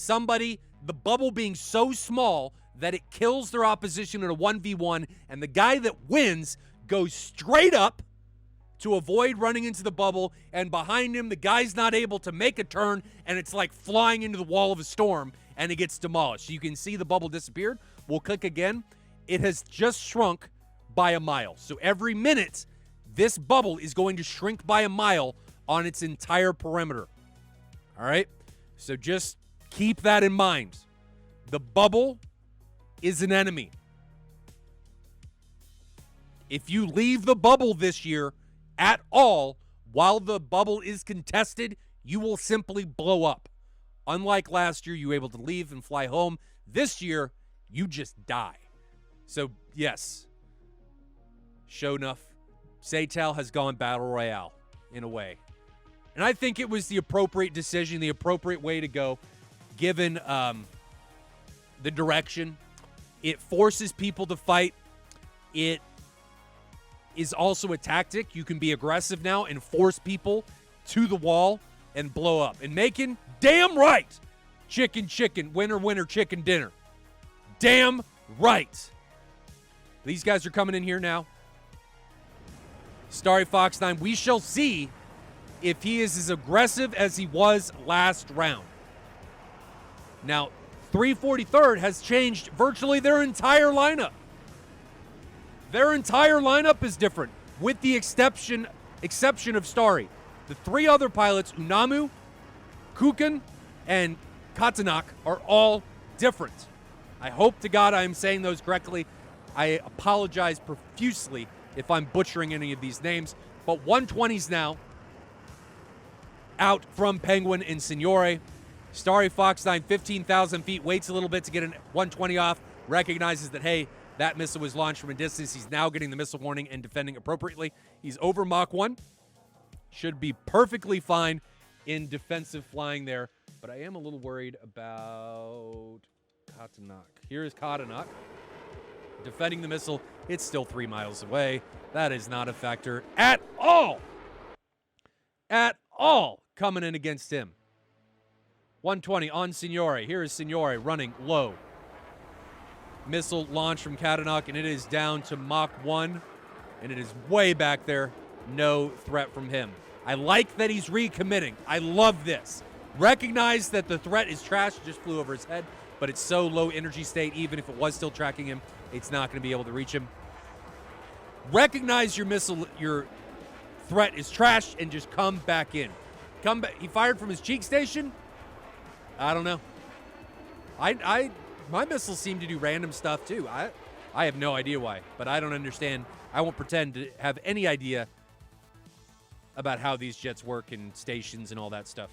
the bubble being so small that it kills their opposition in a 1v1, and the guy that wins goes straight up to avoid running into the bubble, and behind him the guy's not able to make a turn, and it's like flying into the wall of a storm, and it gets demolished. You can see the bubble disappeared. We'll click again. It has just shrunk by a mile. So every minute, this bubble is going to shrink by a mile on its entire perimeter. All right? So just keep that in mind. The bubble is an enemy. If you leave the bubble this year at all while the bubble is contested, you will simply blow up. Unlike last year, you were able to leave and fly home. This year, you just die. So, yes, sure enough, SATAL has gone Battle Royale in a way. And I think it was the appropriate decision, the appropriate way to go, given the direction. It forces people to fight. It is also a tactic. You can be aggressive now and force people to the wall and blow up. And making damn right, chicken, winner, winner, chicken dinner. Damn right. These guys are coming in here now. Starry Fox 9, we shall see if he is as aggressive as he was last round. Now, 343rd has changed virtually their entire lineup. Their entire lineup is different, with the exception of Starry. The three other pilots, Unamu, Kukan, and Katanak, are all different. I hope to God I am saying those correctly. I apologize profusely if I'm butchering any of these names, but 120s now out from Penguin and Signore. Starry Fox 9, 15,000 feet, waits a little bit to get a 120 off, recognizes that, hey, that missile was launched from a distance. He's now getting the missile warning and defending appropriately. He's over Mach 1. Should be perfectly fine in defensive flying there, but I am a little worried about Katanak. Here is Katanak defending the missile. It's still 3 miles away. That is not a factor at all. At all coming in against him. 120 on Signore. Here is Signore running low. Missile launched from Katanak, and it is down to Mach 1, and it is way back there. No threat from him. I like that he's recommitting. I love this. Recognize that the threat is trash. It just flew over his head, but it's so low energy state, even if it was still tracking him, it's not going to be able to reach him. Recognize your missile, your threat is trash, and just come back in. Come back. He fired from his cheek station? I don't know. My missiles seem to do random stuff too. I have no idea why, but I don't understand. I won't pretend to have any idea about how these jets work and stations and all that stuff.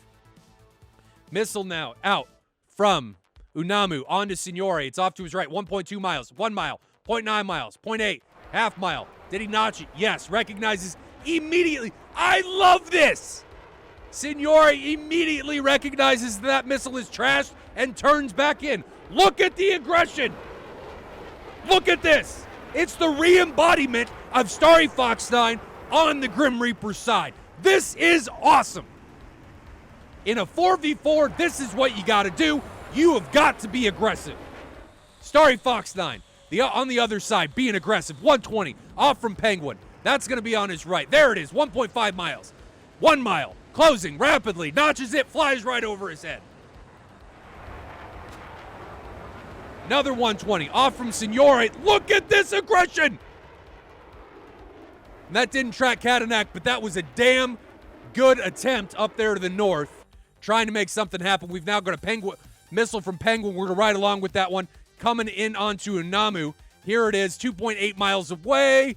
Missile now out from Unamu onto Signore. It's off to his right. 1.2 miles, 1 mile, 0.9 miles, 0.8, half mile. Did he notch it? Yes. Recognizes immediately. I love this. Signore immediately recognizes that missile is trashed and turns back in. Look at the aggression. Look at this. It's the re-embodiment of Starry Fox 9 on the Grim Reaper side. This is awesome. In a 4v4, this is what you got to do. You have got to be aggressive. Starry Fox 9, On the other side, being aggressive. 120 off from Penguin. That's going to be on his right. There it is, 1.5 miles. 1 mile, closing rapidly, notches it, flies right over his head. Another 120 off from Signore. Look at this aggression. And that didn't track Katanak, but that was a damn good attempt up there to the north, trying to make something happen. We've now got a missile from Penguin. We're going to ride along with that one, coming in onto Unamu. Here it is, 2.8 miles away.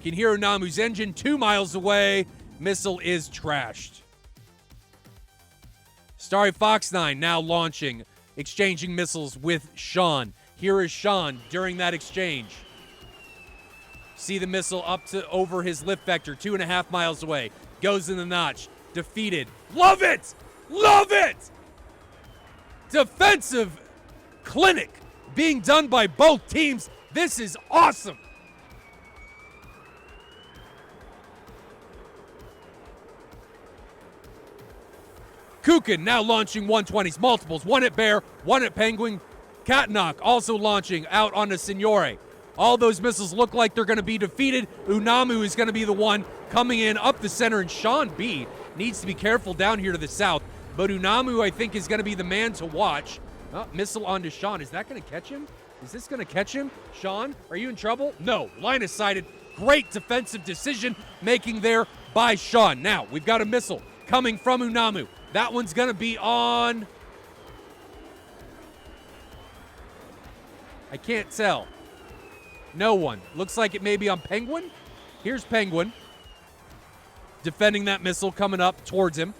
Can hear Unamu's engine 2 miles away. Missile is trashed. Starry Fox 9 now launching, exchanging missiles with Sean. Here is Sean during that exchange. See the missile up to over his lift vector, 2.5 miles away. Goes in the notch. Defeated. Love it! Love it! Defensive clinic being done by both teams. This is awesome. Kukin now launching 120s, multiples. One at Bear, one at Penguin. Katnock also launching out onto Signore. All those missiles look like they're going to be defeated. Unamu is going to be the one coming in up the center, and Sean B needs to be careful down here to the south. But Unamu, I think, is going to be the man to watch. Oh, missile onto Sean. Is that going to catch him? Is this going to catch him? Sean, are you in trouble? No. Line of sighted. Great defensive decision making there by Sean. Now, we've got a missile coming from Unamu. That one's going to be on... I can't tell. No one. Looks like it may be on Penguin. Here's Penguin. Defending that missile coming up towards him.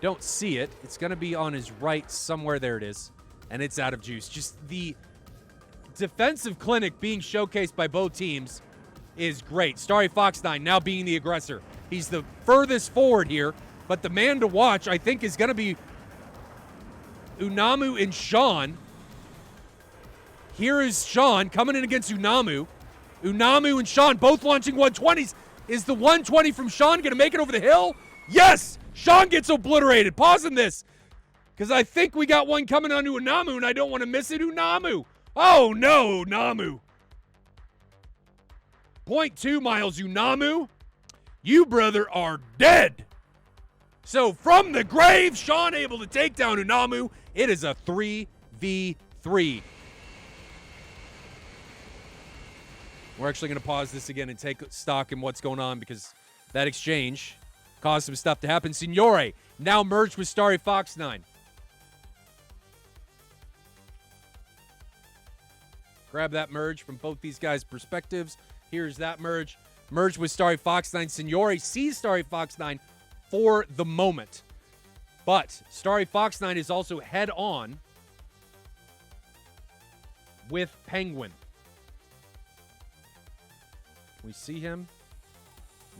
Don't see it. It's going to be on his right somewhere. There it is. And it's out of juice. Just the defensive clinic being showcased by both teams is great. Starry Fox 9 now being the aggressor. He's the furthest forward here. But the man to watch, I think, is going to be Unamu and Sean. Here is Sean coming in against Unamu. Unamu and Sean both launching 120s. Is the 120 from Sean going to make it over the hill? Yes! Sean gets obliterated. Pausing this, because I think we got one coming onto Unamu, and I don't want to miss it. Unamu. Oh, no, Unamu. 0.2 miles, Unamu. You, brother, are dead. So from the grave, Sean able to take down Unamu. It is a 3v3. We're actually going to pause this again and take stock in what's going on, because that exchange caused some stuff to happen. Signore now merged with Starry Fox 9. Grab that merge from both these guys' perspectives. Here's that merge. Merged with Starry Fox 9. Signore sees Starry Fox 9 for the moment. But Starry Fox 9 is also head on with Penguin. We see him?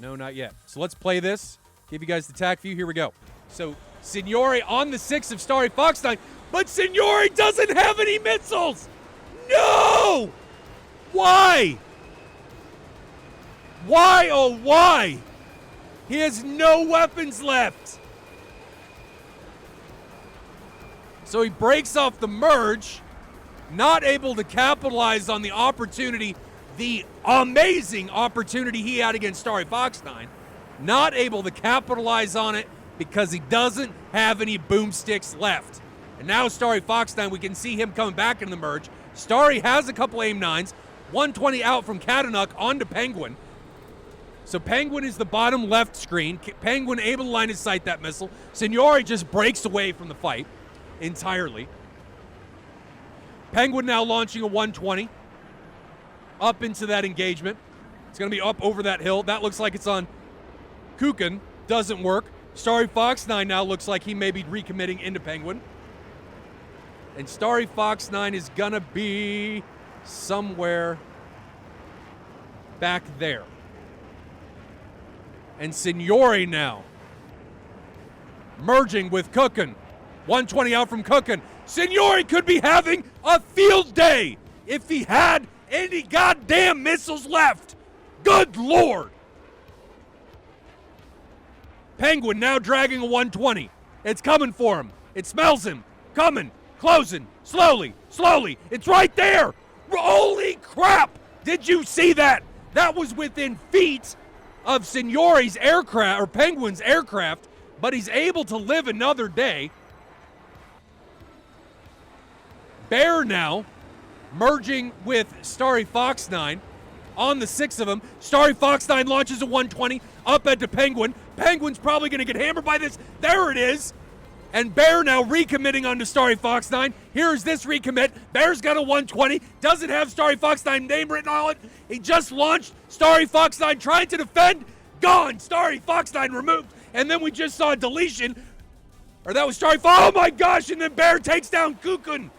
No, not yet. So let's play this. Give you guys the tac view. Here we go. So Signore on the 6 of Starry Fox 9, but Signore doesn't have any missiles. No! Why? Why, oh why? He has no weapons left. So he breaks off the merge, not able to capitalize on the opportunity, the amazing opportunity he had against Starry Fox 9, not able to capitalize on it because he doesn't have any boomsticks left. And now Starry Fox 9, we can see him coming back in the merge. Starry has a couple AIM-9s, 120 out from Katanook onto Penguin. So Penguin is the bottom left screen. Penguin able to line of sight that missile. Signore just breaks away from the fight entirely. Penguin now launching a 120 up into that engagement. It's going to be up over that hill. That looks like it's on Kukin. Doesn't work. Starry Fox 9 now looks like he may be recommitting into Penguin. And Starry Fox 9 is going to be somewhere back there. And Signore now merging with Kukin. 120 out from Kukin. Signore could be having a field day if he had any goddamn missiles left. Good Lord. Penguin now dragging a 120. It's coming for him. It smells him. Coming. Closing. Slowly. Slowly. It's right there. Holy crap. Did you see that? That was within feet of Signore's aircraft, or Penguin's aircraft, but he's able to live another day. Bear now merging with Starry Fox 9 on the 6 of them. Starry Fox 9 launches a 120 up at the Penguin. Penguin's probably going to get hammered by this. There it is. And Bear now recommitting onto Starry Fox 9. Here's this recommit. Bear's got a 120. Doesn't have Starry Fox 9 name written on it. He just launched. Starry Fox 9 trying to defend. Gone. Starry Fox 9 removed. And then we just saw a deletion. Or that was Starry Fox. Oh my gosh. And then Bear takes down Kukun.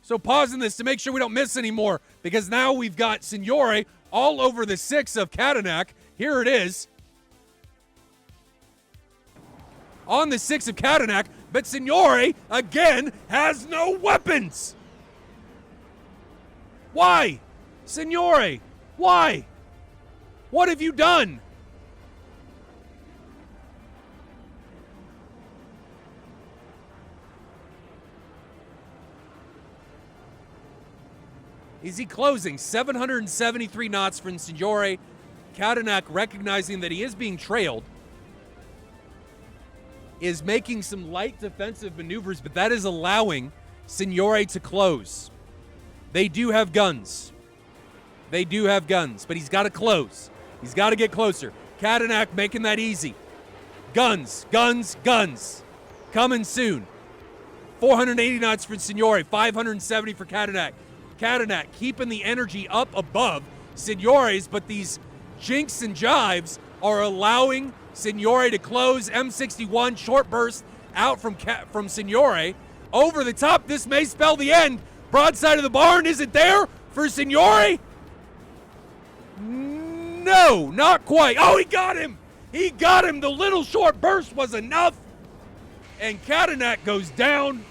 So pausing this to make sure we don't miss any more, because now we've got Signore all over the 6 of Katanak. Here it is. On the 6 of Katanak, but Signore, again, has no weapons. Why? Signore, why? What have you done? Is he closing? 773 knots from Signore. Katanak, recognizing that he is being trailed, is making some light defensive maneuvers, but that is allowing Signore to close. They do have guns. They do have guns, but he's got to close. He's got to get closer. Katanak making that easy. Guns, guns, guns. Coming soon. 480 knots for Signore, 570 for Katanak. Katanak keeping the energy up above Signore's, but these jinks and jives are allowing Signore to close. M61 short burst out from Signore. Over the top, this may spell the end. Broadside of the barn, is it there for Signore? No, not quite. Oh, he got him. He got him. The little short burst was enough. And Katanak goes down.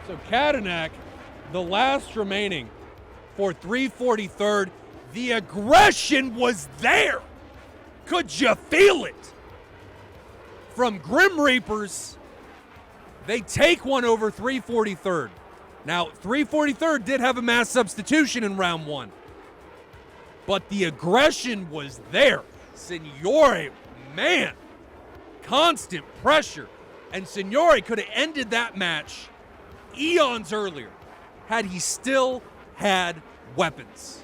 So Katanak, the last remaining for 343rd. The aggression was there. Could you feel it? From Grim Reapers, they take one over 343rd. Now, 343rd did have a mass substitution in round 1, but the aggression was there. Signore, man, constant pressure. And Signore could have ended that match eons earlier had he still had weapons.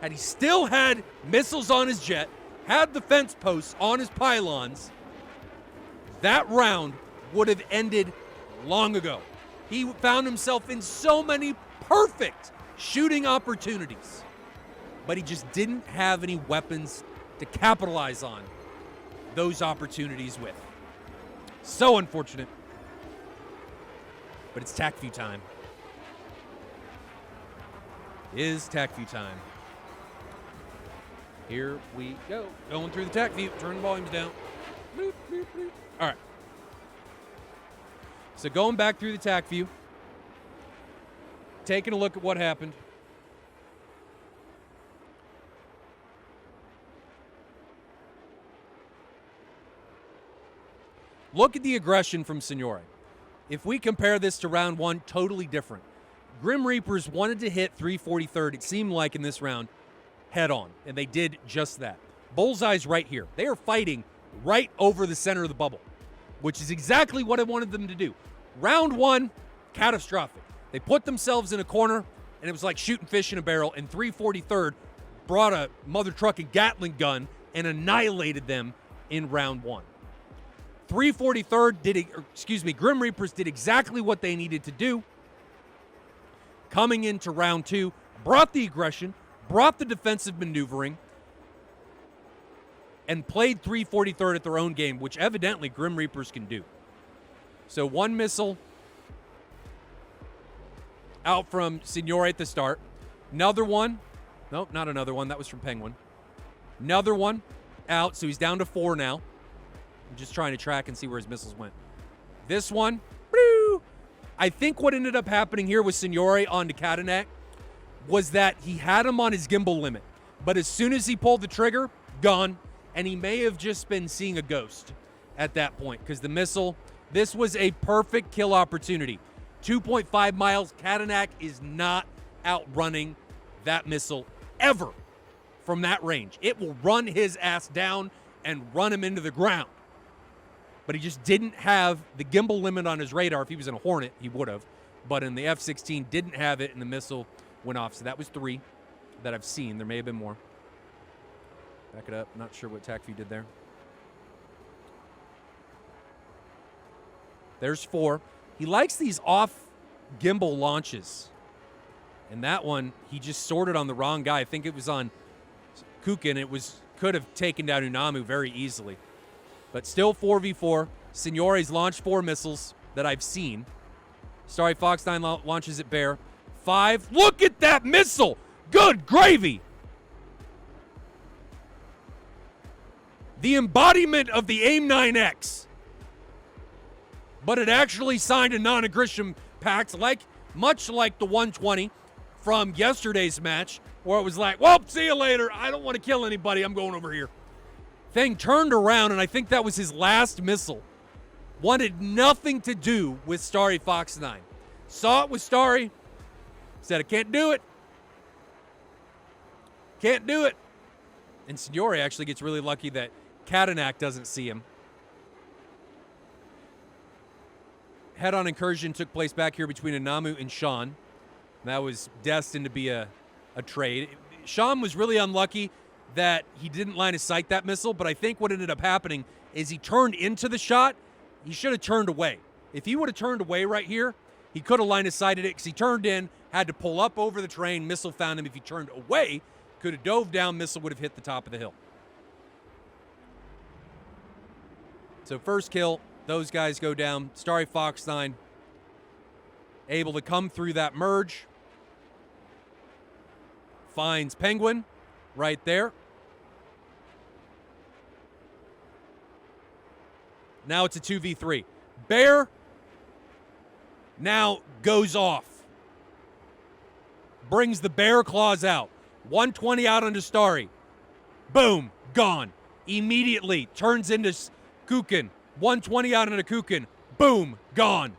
Had he still had missiles on his jet, had the fence posts on his pylons, that round would have ended long ago. He found himself in so many perfect shooting opportunities, but he just didn't have any weapons to capitalize on those opportunities with. So unfortunate. But it's TACView time. It is TACView time. Here we go. Going through the TACView. Turn the volumes down. Bloop, bloop, bloop. All right. So going back through the TACView. Taking a look at what happened. Look at the aggression from Signore. If we compare this to round 1, totally different. Grim Reapers wanted to hit 343rd, it seemed like in this round, head on, and they did just that. Bullseye's right here. They are fighting right over the center of the bubble, which is exactly what I wanted them to do. Round 1, catastrophic. They put themselves in a corner, and it was like shooting fish in a barrel, and 343rd brought a mother trucking Gatling gun and annihilated them in round 1. 343rd Grim Reapers did exactly what they needed to do. Coming into round 2, brought the aggression, brought the defensive maneuvering, and played 343rd at their own game, which evidently Grim Reapers can do. So one missile out from Signore at the start. Another one. Nope, not another one. That was from Penguin. Another one out, so he's down to 4 now. I'm just trying to track and see where his missiles went. This one, woo! I think what ended up happening here with Signore onto Katanak was that he had him on his gimbal limit. But as soon as he pulled the trigger, gone. And he may have just been seeing a ghost at that point because the missile, this was a perfect kill opportunity. 2.5 miles, Katanak is not outrunning that missile ever from that range. It will run his ass down and run him into the ground. But he just didn't have the gimbal limit on his radar. If he was in a Hornet, he would have. But in the F-16, didn't have it, and the missile went off. So that was 3 that I've seen. There may have been more. Back it up. Not sure what TACView did there. There's 4. He likes these off gimbal launches. And that one, he just sorted on the wrong guy. I think it was on Kukin. Could have taken down Unamu very easily. But still 4v4. Signore's launched 4 missiles that I've seen. Starry Fox 9 launches at Bear. 5. Look at that missile! Good gravy! The embodiment of the AIM-9X. But it actually signed a non-aggression pact, much like the 120 from yesterday's match, where it was like, well, see you later. I don't want to kill anybody. I'm going over here. Thing turned around, and I think that was his last missile. Wanted nothing to do with Starry Fox 9. Saw it with Starry. Said, I can't do it. Can't do it. And Signore actually gets really lucky that Katanak doesn't see him. Head-on incursion took place back here between Unamu and Sean. That was destined to be a trade. Sean was really unlucky that he didn't line of sight that missile, but I think what ended up happening is he turned into the shot. He should have turned away. If he would have turned away right here, he could have line of sighted it because he turned in, had to pull up over the terrain. Missile found him. If he turned away, could have dove down. Missile would have hit the top of the hill. So first kill, those guys go down. Starry Fox 9 able to come through that merge. Finds Penguin right there. Now it's a 2v3. Bear now goes off. Brings the bear claws out. 120 out onto Starry. Boom, gone. Immediately turns into Kukin. 120 out onto Kukin. Boom, gone.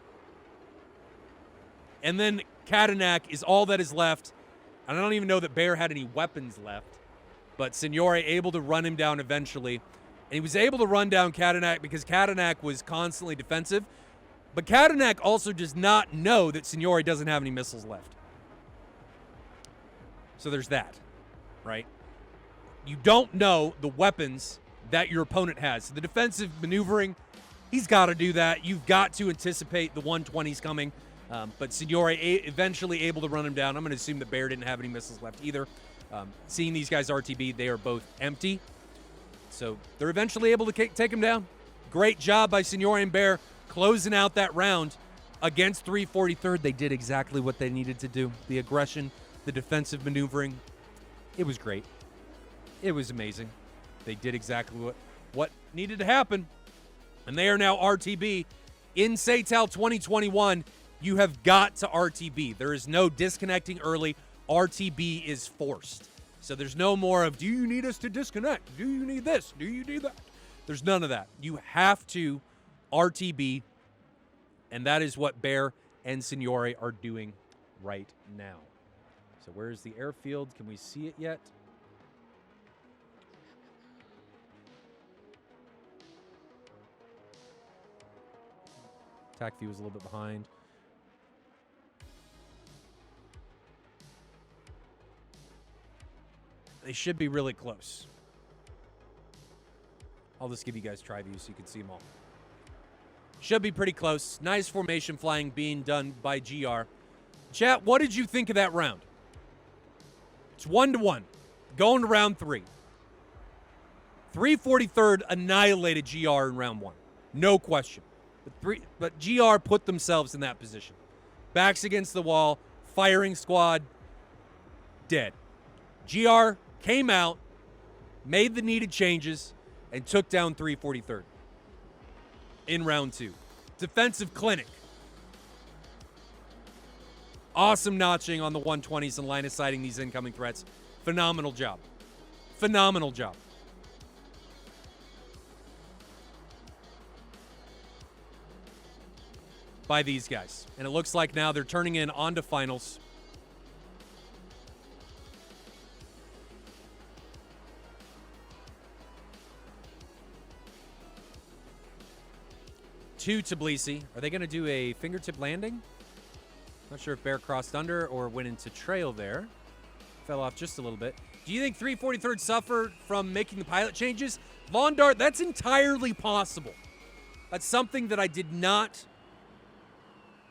And then Katanak is all that is left. And I don't even know that Bear had any weapons left. But Signore able to run him down eventually. And he was able to run down Katanak because Katanak was constantly defensive. But Katanak also does not know that Signore doesn't have any missiles left. So there's that, right? You don't know the weapons that your opponent has. So the defensive maneuvering, he's got to do that. You've got to anticipate the 120s coming. But Signore eventually able to run him down. I'm going to assume that Bear didn't have any missiles left either. Seeing these guys RTB, they are both empty. So they're eventually able to take him down. Great job by Signore and Bear closing out that round against 343rd. They did exactly what they needed to do. The aggression, the defensive maneuvering, it was great. It was amazing. They did exactly what needed to happen. And they are now RTB. In SATAL 2021, you have got to RTB. There is no disconnecting early. RTB is forced. So there's no more of, do you need us to disconnect? Do you need this? Do you need that? There's none of that. You have to RTB, and that is what Bear and Signore are doing right now. So where's the airfield? Can we see it yet? TACView is a little bit behind. They should be really close. I'll just give you guys try view so you can see them all. Should be pretty close. Nice formation flying being done by GR. Chat, what did you think of that round? It's 1-1. Going to round 3. 343rd annihilated GR in round 1. No question. But GR put themselves in that position. Backs against the wall. Firing squad. Dead. GR came out. Made the needed changes. and took down 343rd in round 2. Defensive clinic. Awesome notching on the 120s and line of sighting these incoming threats. Phenomenal job. Phenomenal job. By these guys. And it looks like now they're turning in onto finals. To Tbilisi. Are they going to do a fingertip landing? Not sure if Bear crossed under or went into trail there. Fell off just a little bit. Do you think 343rd suffered from making the pilot changes? Lawn Dart, that's entirely possible. That's something that I did not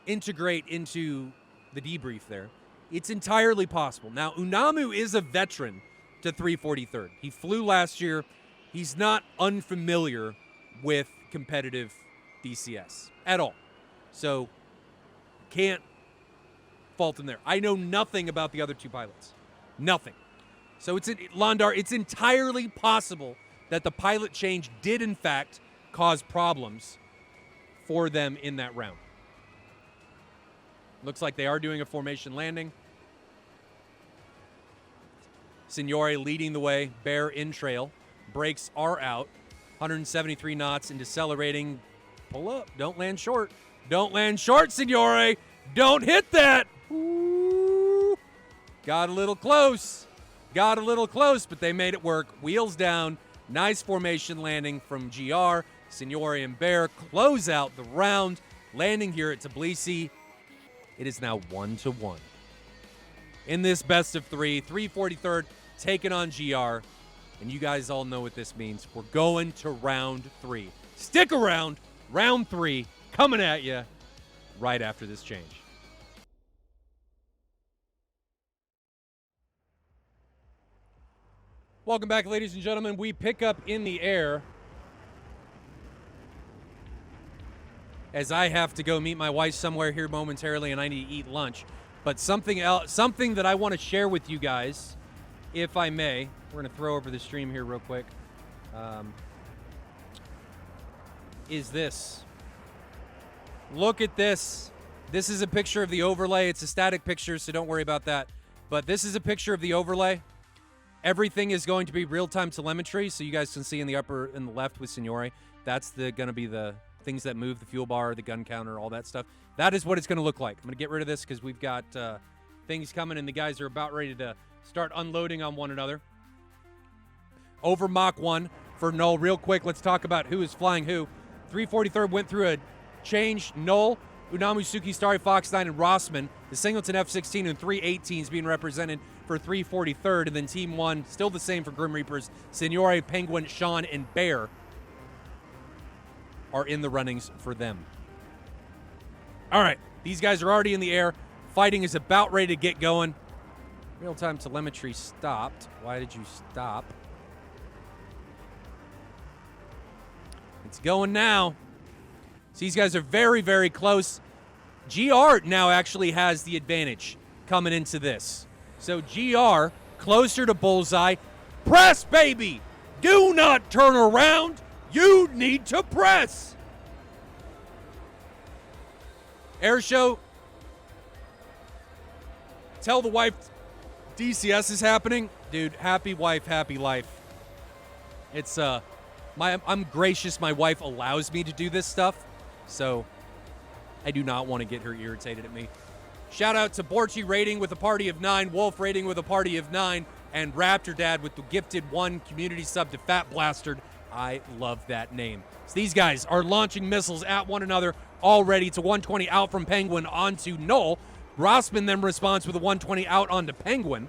integrate into the debrief there. It's entirely possible. Now, Unamu is a veteran to 343rd. He flew last year. He's not unfamiliar with competitive DCS at all. So, can't fault him there. I know nothing about the other two pilots. Nothing. So, Londar, it's entirely possible that the pilot change did, in fact, cause problems for them in that round. Looks like they are doing a formation landing. Signore leading the way. Bear in trail. Brakes are out. 173 knots and decelerating. Pull up. Don't land short. Don't land short, Signore. Don't hit that. Ooh. Got a little close. Got a little close, but they made it work. Wheels down. Nice formation landing from GR. Signore and Bear close out the round. Landing here at Tbilisi. It is now 1-1. In this best of 3, 343rd taking on GR. And you guys all know what this means. We're going to round 3. Stick around. Round 3 coming at you right after this change. Welcome back, ladies and gentlemen. We pick up in the air as I have to go meet my wife somewhere here momentarily, and I need to eat lunch. But something else, something that I want to share with you guys, if I may. We're going to throw over the stream here real quick. Is this. Look at this. This is a picture of the overlay. It's a static picture, so don't worry about that. But this is a picture of the overlay. Everything is going to be real-time telemetry, so you guys can see in the upper and the left with Signore. That's going to be the things that move, the fuel bar, the gun counter, all that stuff. That is what it's going to look like. I'm going to get rid of this because we've got things coming, and the guys are about ready to start unloading on one another. Over Mach 1 for Null. Real quick, let's talk about who is flying who. 343rd went through a change. Null, Unamu, Suki, Starry, Fox 9, and Rossman. The Singleton F-16 and 318s being represented for 343rd. And then Team 1, still the same for Grim Reapers. Signore, Penguin, Sean, and Bear are in the runnings for them. All right, these guys are already in the air. Fighting is about ready to get going. Real-time telemetry stopped. Why did you stop? It's going now. So these guys are very, very close. GR now actually has the advantage coming into this. So GR, closer to bullseye. Press, baby! Do not turn around. You need to press. Air show. Tell the wife DCS is happening. Dude, happy wife, happy life. It's, I'm gracious my wife allows me to do this stuff, so I do not want to get her irritated at me. Shout out to Borchi rating with a party of 9, Wolf rating with a party of 9, and Raptor Dad with the gifted 1 community sub to Fat Blastard. I love that name. So these guys are launching missiles at one another already to 120 out from Penguin onto Null. Rossman then responds with a 120 out onto Penguin.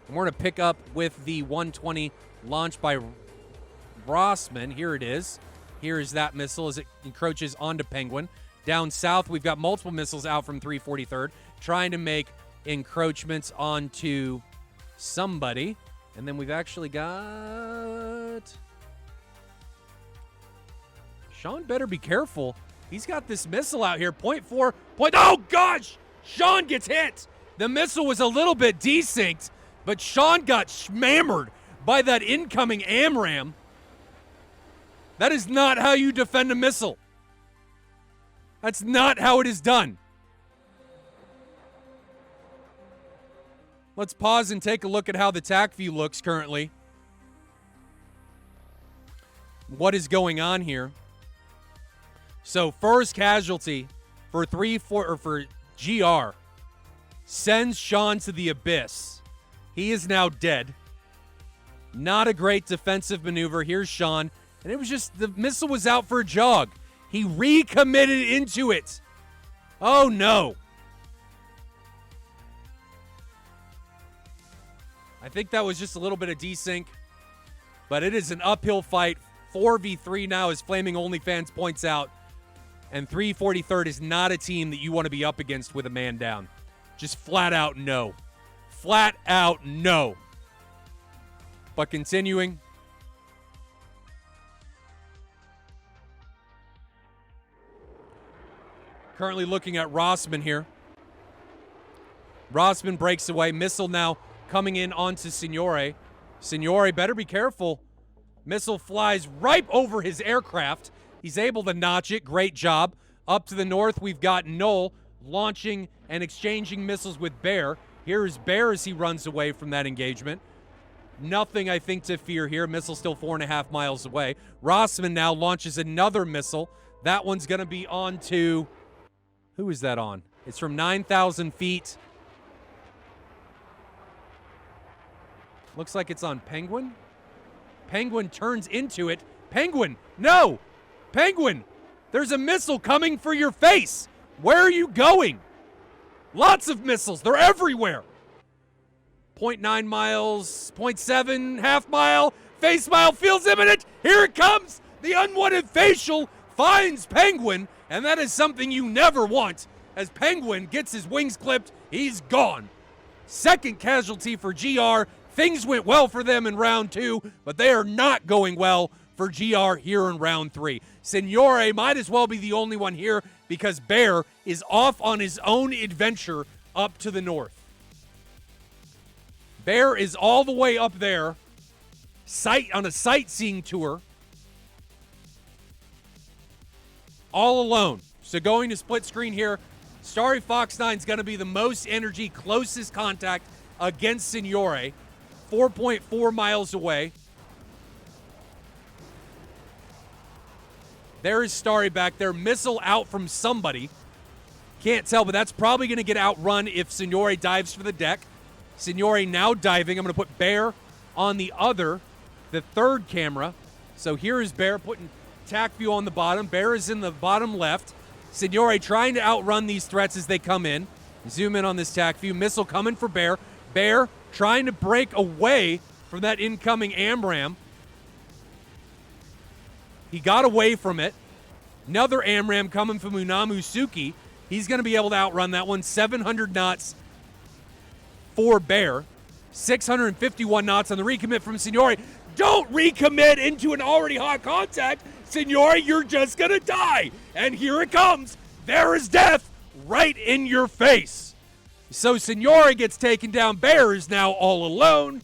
And we're going to pick up with the 120 launched by Rossman. Here it is. Here is that missile as it encroaches onto Penguin. Down south, we've got multiple missiles out from 343rd, trying to make encroachments onto somebody. And then we've actually got... Sean better be careful. He's got this missile out here. .4. Oh, gosh! Sean gets hit! The missile was a little bit desynced, but Sean got shmammered by that incoming AMRAAM. That is not how you defend a missile. That's not how it is done. Let's pause and take a look at how the TAC view looks currently. What is going on here? So first casualty for GR sends Sean to the abyss. He is now dead. Not a great defensive maneuver. Here's Sean. And it was just, the missile was out for a jog. He recommitted into it. Oh no. I think that was just a little bit of desync. But it is an uphill fight. 4v3 now, as Flaming OnlyFans points out. And 343rd is not a team that you want to be up against with a man down. Just flat out no. Flat out no. But continuing. Currently looking at Rossman here. Rossman breaks away. Missile now coming in onto Signore. Signore better be careful. Missile flies right over his aircraft. He's able to notch it. Great job. Up to the north, we've got Noel launching and exchanging missiles with Bear. Here is Bear as he runs away from that engagement. Nothing, I think, to fear here. Missile still 4.5 miles away. Rossman now launches another missile. That one's going to be on to... Who is that on? It's from 9,000 feet. Looks like it's on Penguin. Penguin turns into it. Penguin, no! Penguin, there's a missile coming for your face. Where are you going? Lots of missiles. They're everywhere. 0.9 miles, 0.7, half mile. Face mile feels imminent. Here it comes. The unwanted facial finds Penguin, and that is something you never want. As Penguin gets his wings clipped, he's gone. Second casualty for GR. Things went well for them in round 2, but they are not going well for GR here in round 3. Signore might as well be the only one here because Bear is off on his own adventure up to the north. Bear is all the way up there, on a sightseeing tour, all alone. So going to split screen here, Starry Fox 9 is going to be the most energy, closest contact against Signore, 4.4 miles away. There is Starry back there. Missile out from somebody. Can't tell, but that's probably going to get outrun if Signore dives for the deck. Signore now diving. I'm going to put Bear on the third camera. So here is Bear putting TAC view on the bottom. Bear is in the bottom left. Signore trying to outrun these threats as they come in. Zoom in on this TAC view. Missile coming for Bear. Bear trying to break away from that incoming AMRAAM. He got away from it. Another AMRAAM coming from Unamusuki. He's going to be able to outrun that one. 700 knots for Bear. 651 knots on the recommit from Signore. Don't recommit into an already hot contact. Signore, you're just going to die. And here it comes. There is death right in your face. So Signore gets taken down. Bear is now all alone,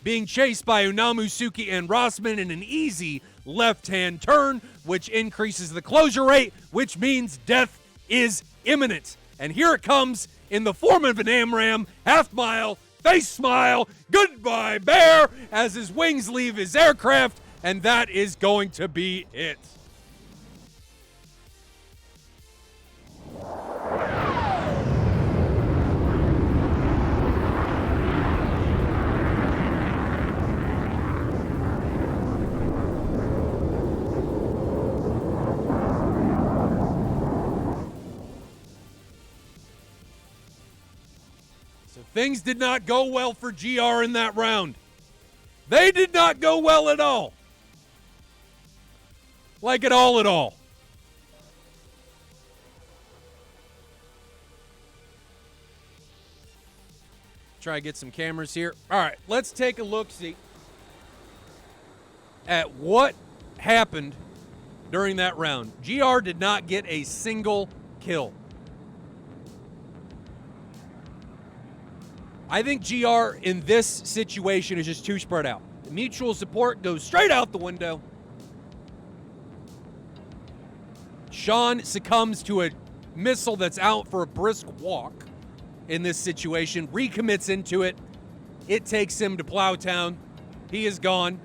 being chased by Unamusuki and Rossman in an easy left-hand turn, which increases the closure rate, which means death is imminent. And here it comes in the form of an AMRAAM, half mile, face smile, goodbye Bear, as his wings leave his aircraft, and that is going to be it. Things did not go well for GR in that round. They did not go well at all. Like at all. Try to get some cameras here. All right, let's take a look-see at what happened during that round. GR did not get a single kill. I think GR in this situation is just too spread out. Mutual support goes straight out the window. Sean succumbs to a missile that's out for a brisk walk in this situation, recommits into it. It takes him to Plowtown. He is gone.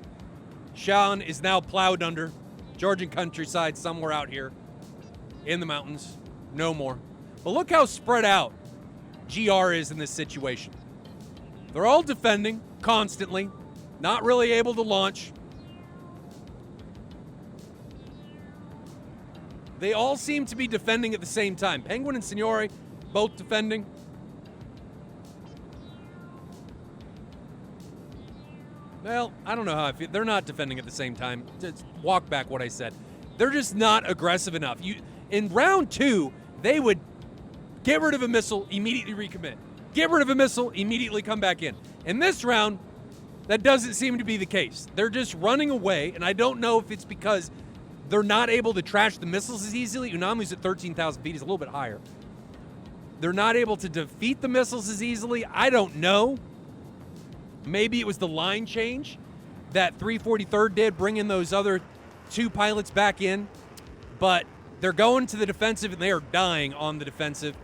Sean is now plowed under. Georgian countryside somewhere out here in the mountains. No more. But look how spread out GR is in this situation. They're all defending constantly, not really able to launch. They all seem to be defending at the same time. Penguin and Signore both defending. Well, I don't know how I feel. They're not defending at the same time. Just walk back what I said. They're just not aggressive enough. In round 2, they would get rid of a missile, immediately recommit. Get rid of a missile, immediately come back in. In this round, that doesn't seem to be the case. They're just running away, and I don't know if it's because they're not able to trash the missiles as easily. Unamu's at 13,000 feet. He's a little bit higher. They're not able to defeat the missiles as easily. I don't know. Maybe it was the line change that 343rd did, bringing those other 2 pilots back in. But they're going to the defensive, and they are dying on the defensive.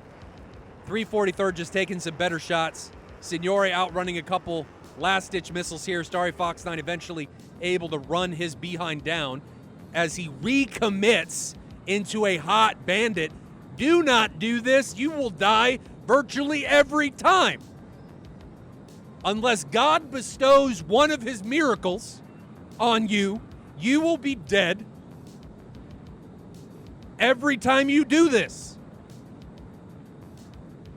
343rd just taking some better shots. Signore outrunning a couple last-ditch missiles here. Starry Fox 9 eventually able to run his behind down as he recommits into a hot bandit. Do not do this. You will die virtually every time. Unless God bestows one of his miracles on you, you will be dead every time you do this.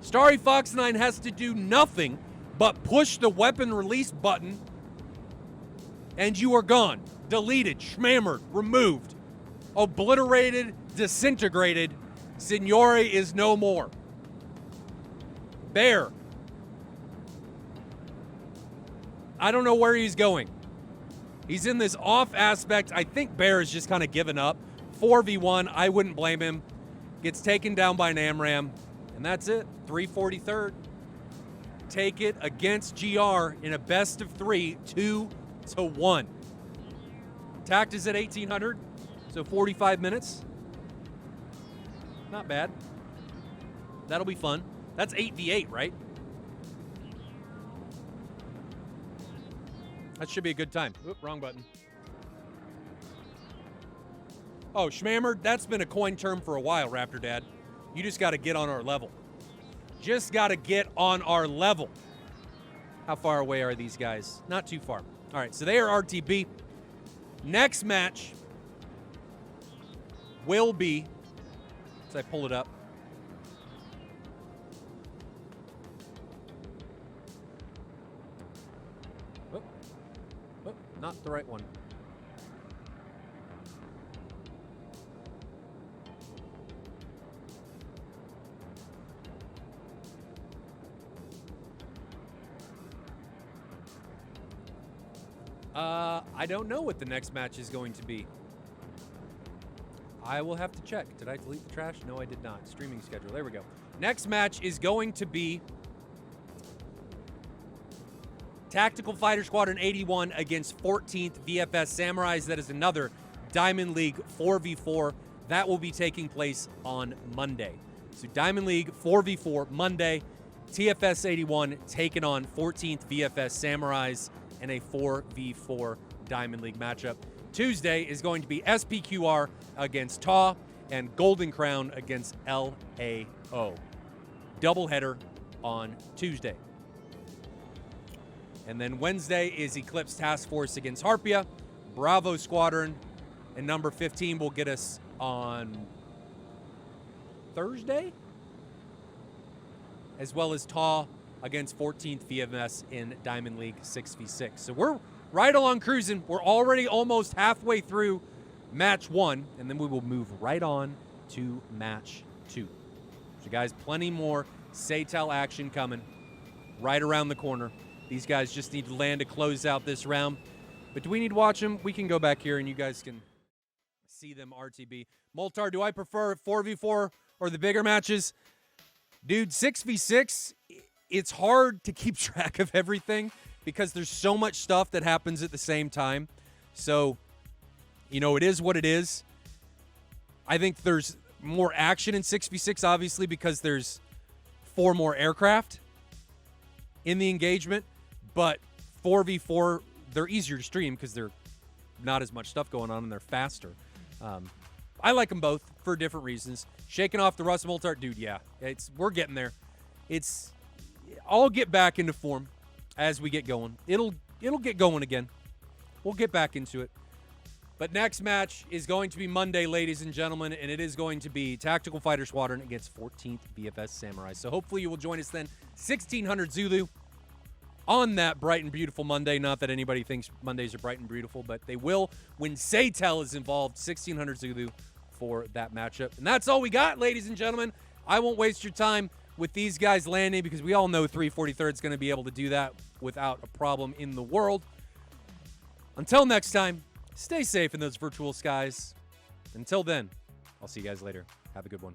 Starry Fox 9 has to do nothing but push the weapon release button, and you are gone. Deleted, schmammered, removed, obliterated, disintegrated. Signore is no more. Bear. I don't know where he's going. He's in this off aspect. I think Bear is just kind of given up. 4v1, I wouldn't blame him. Gets taken down by an AMRAAM, and that's it. 343rd. Take it against GR in a best of 3, 2-1. Tact is at 1,800, so 45 minutes. Not bad. That'll be fun. That's 8v8, right? That should be a good time. Oop, wrong button. Oh, schmammered, that's been a coin term for a while, Raptor Dad. You just got to get on our level. Just got to get on our level. How far away are these guys? Not too far. All right, so they are RTB. Next match will be, as I pull it up, not the right one. I don't know what the next match is going to be. I will have to check. Did I delete the trash? No, I did not. Streaming schedule. There we go. Next match is going to be Tactical Fighter Squadron 81 against 14th VFS Samurais. That is another Diamond League 4v4. That will be taking place on Monday. So Diamond League 4v4 Monday. TFS 81 taking on 14th VFS Samurais in a 4v4 Diamond League matchup. Tuesday is going to be SPQR against TAW and Golden Crown against LAO. Doubleheader on Tuesday. And then Wednesday is Eclipse Task Force against Harpia. Bravo Squadron and number 15 will get us on Thursday, as well as TAW against 14th VMS in Diamond League 6v6. So we're right along cruising. We're already almost halfway through match 1, and then we will move right on to match 2. So guys, plenty more SATAL action coming right around the corner. These guys just need to land to close out this round. But do we need to watch them? We can go back here and you guys can see them RTB. Moltar, do I prefer 4v4 or the bigger matches? Dude, 6v6, it's hard to keep track of everything because there's so much stuff that happens at the same time. So, it is what it is. I think there's more action in 6v6, obviously, because there's 4 more aircraft in the engagement. But 4v4, they're easier to stream because they're not as much stuff going on and they're faster. I like them both for different reasons. Shaking off the Rust Moltart, dude, yeah. We're getting there. I'll get back into form as we get going. It'll get going again. We'll get back into it. But next match is going to be Monday, ladies and gentlemen, and it is going to be Tactical Fighter Squadron against 14th BFS Samurai. So hopefully you will join us then, 1600 Zulu, on that bright and beautiful Monday. Not that anybody thinks Mondays are bright and beautiful, but they will when SATAL is involved, 1600 Zulu for that matchup. And that's all we got, ladies and gentlemen. I won't waste your time with these guys landing because we all know 343rd is going to be able to do that without a problem in the world. Until next time, stay safe in those virtual skies. Until then, I'll see you guys later. Have a good one.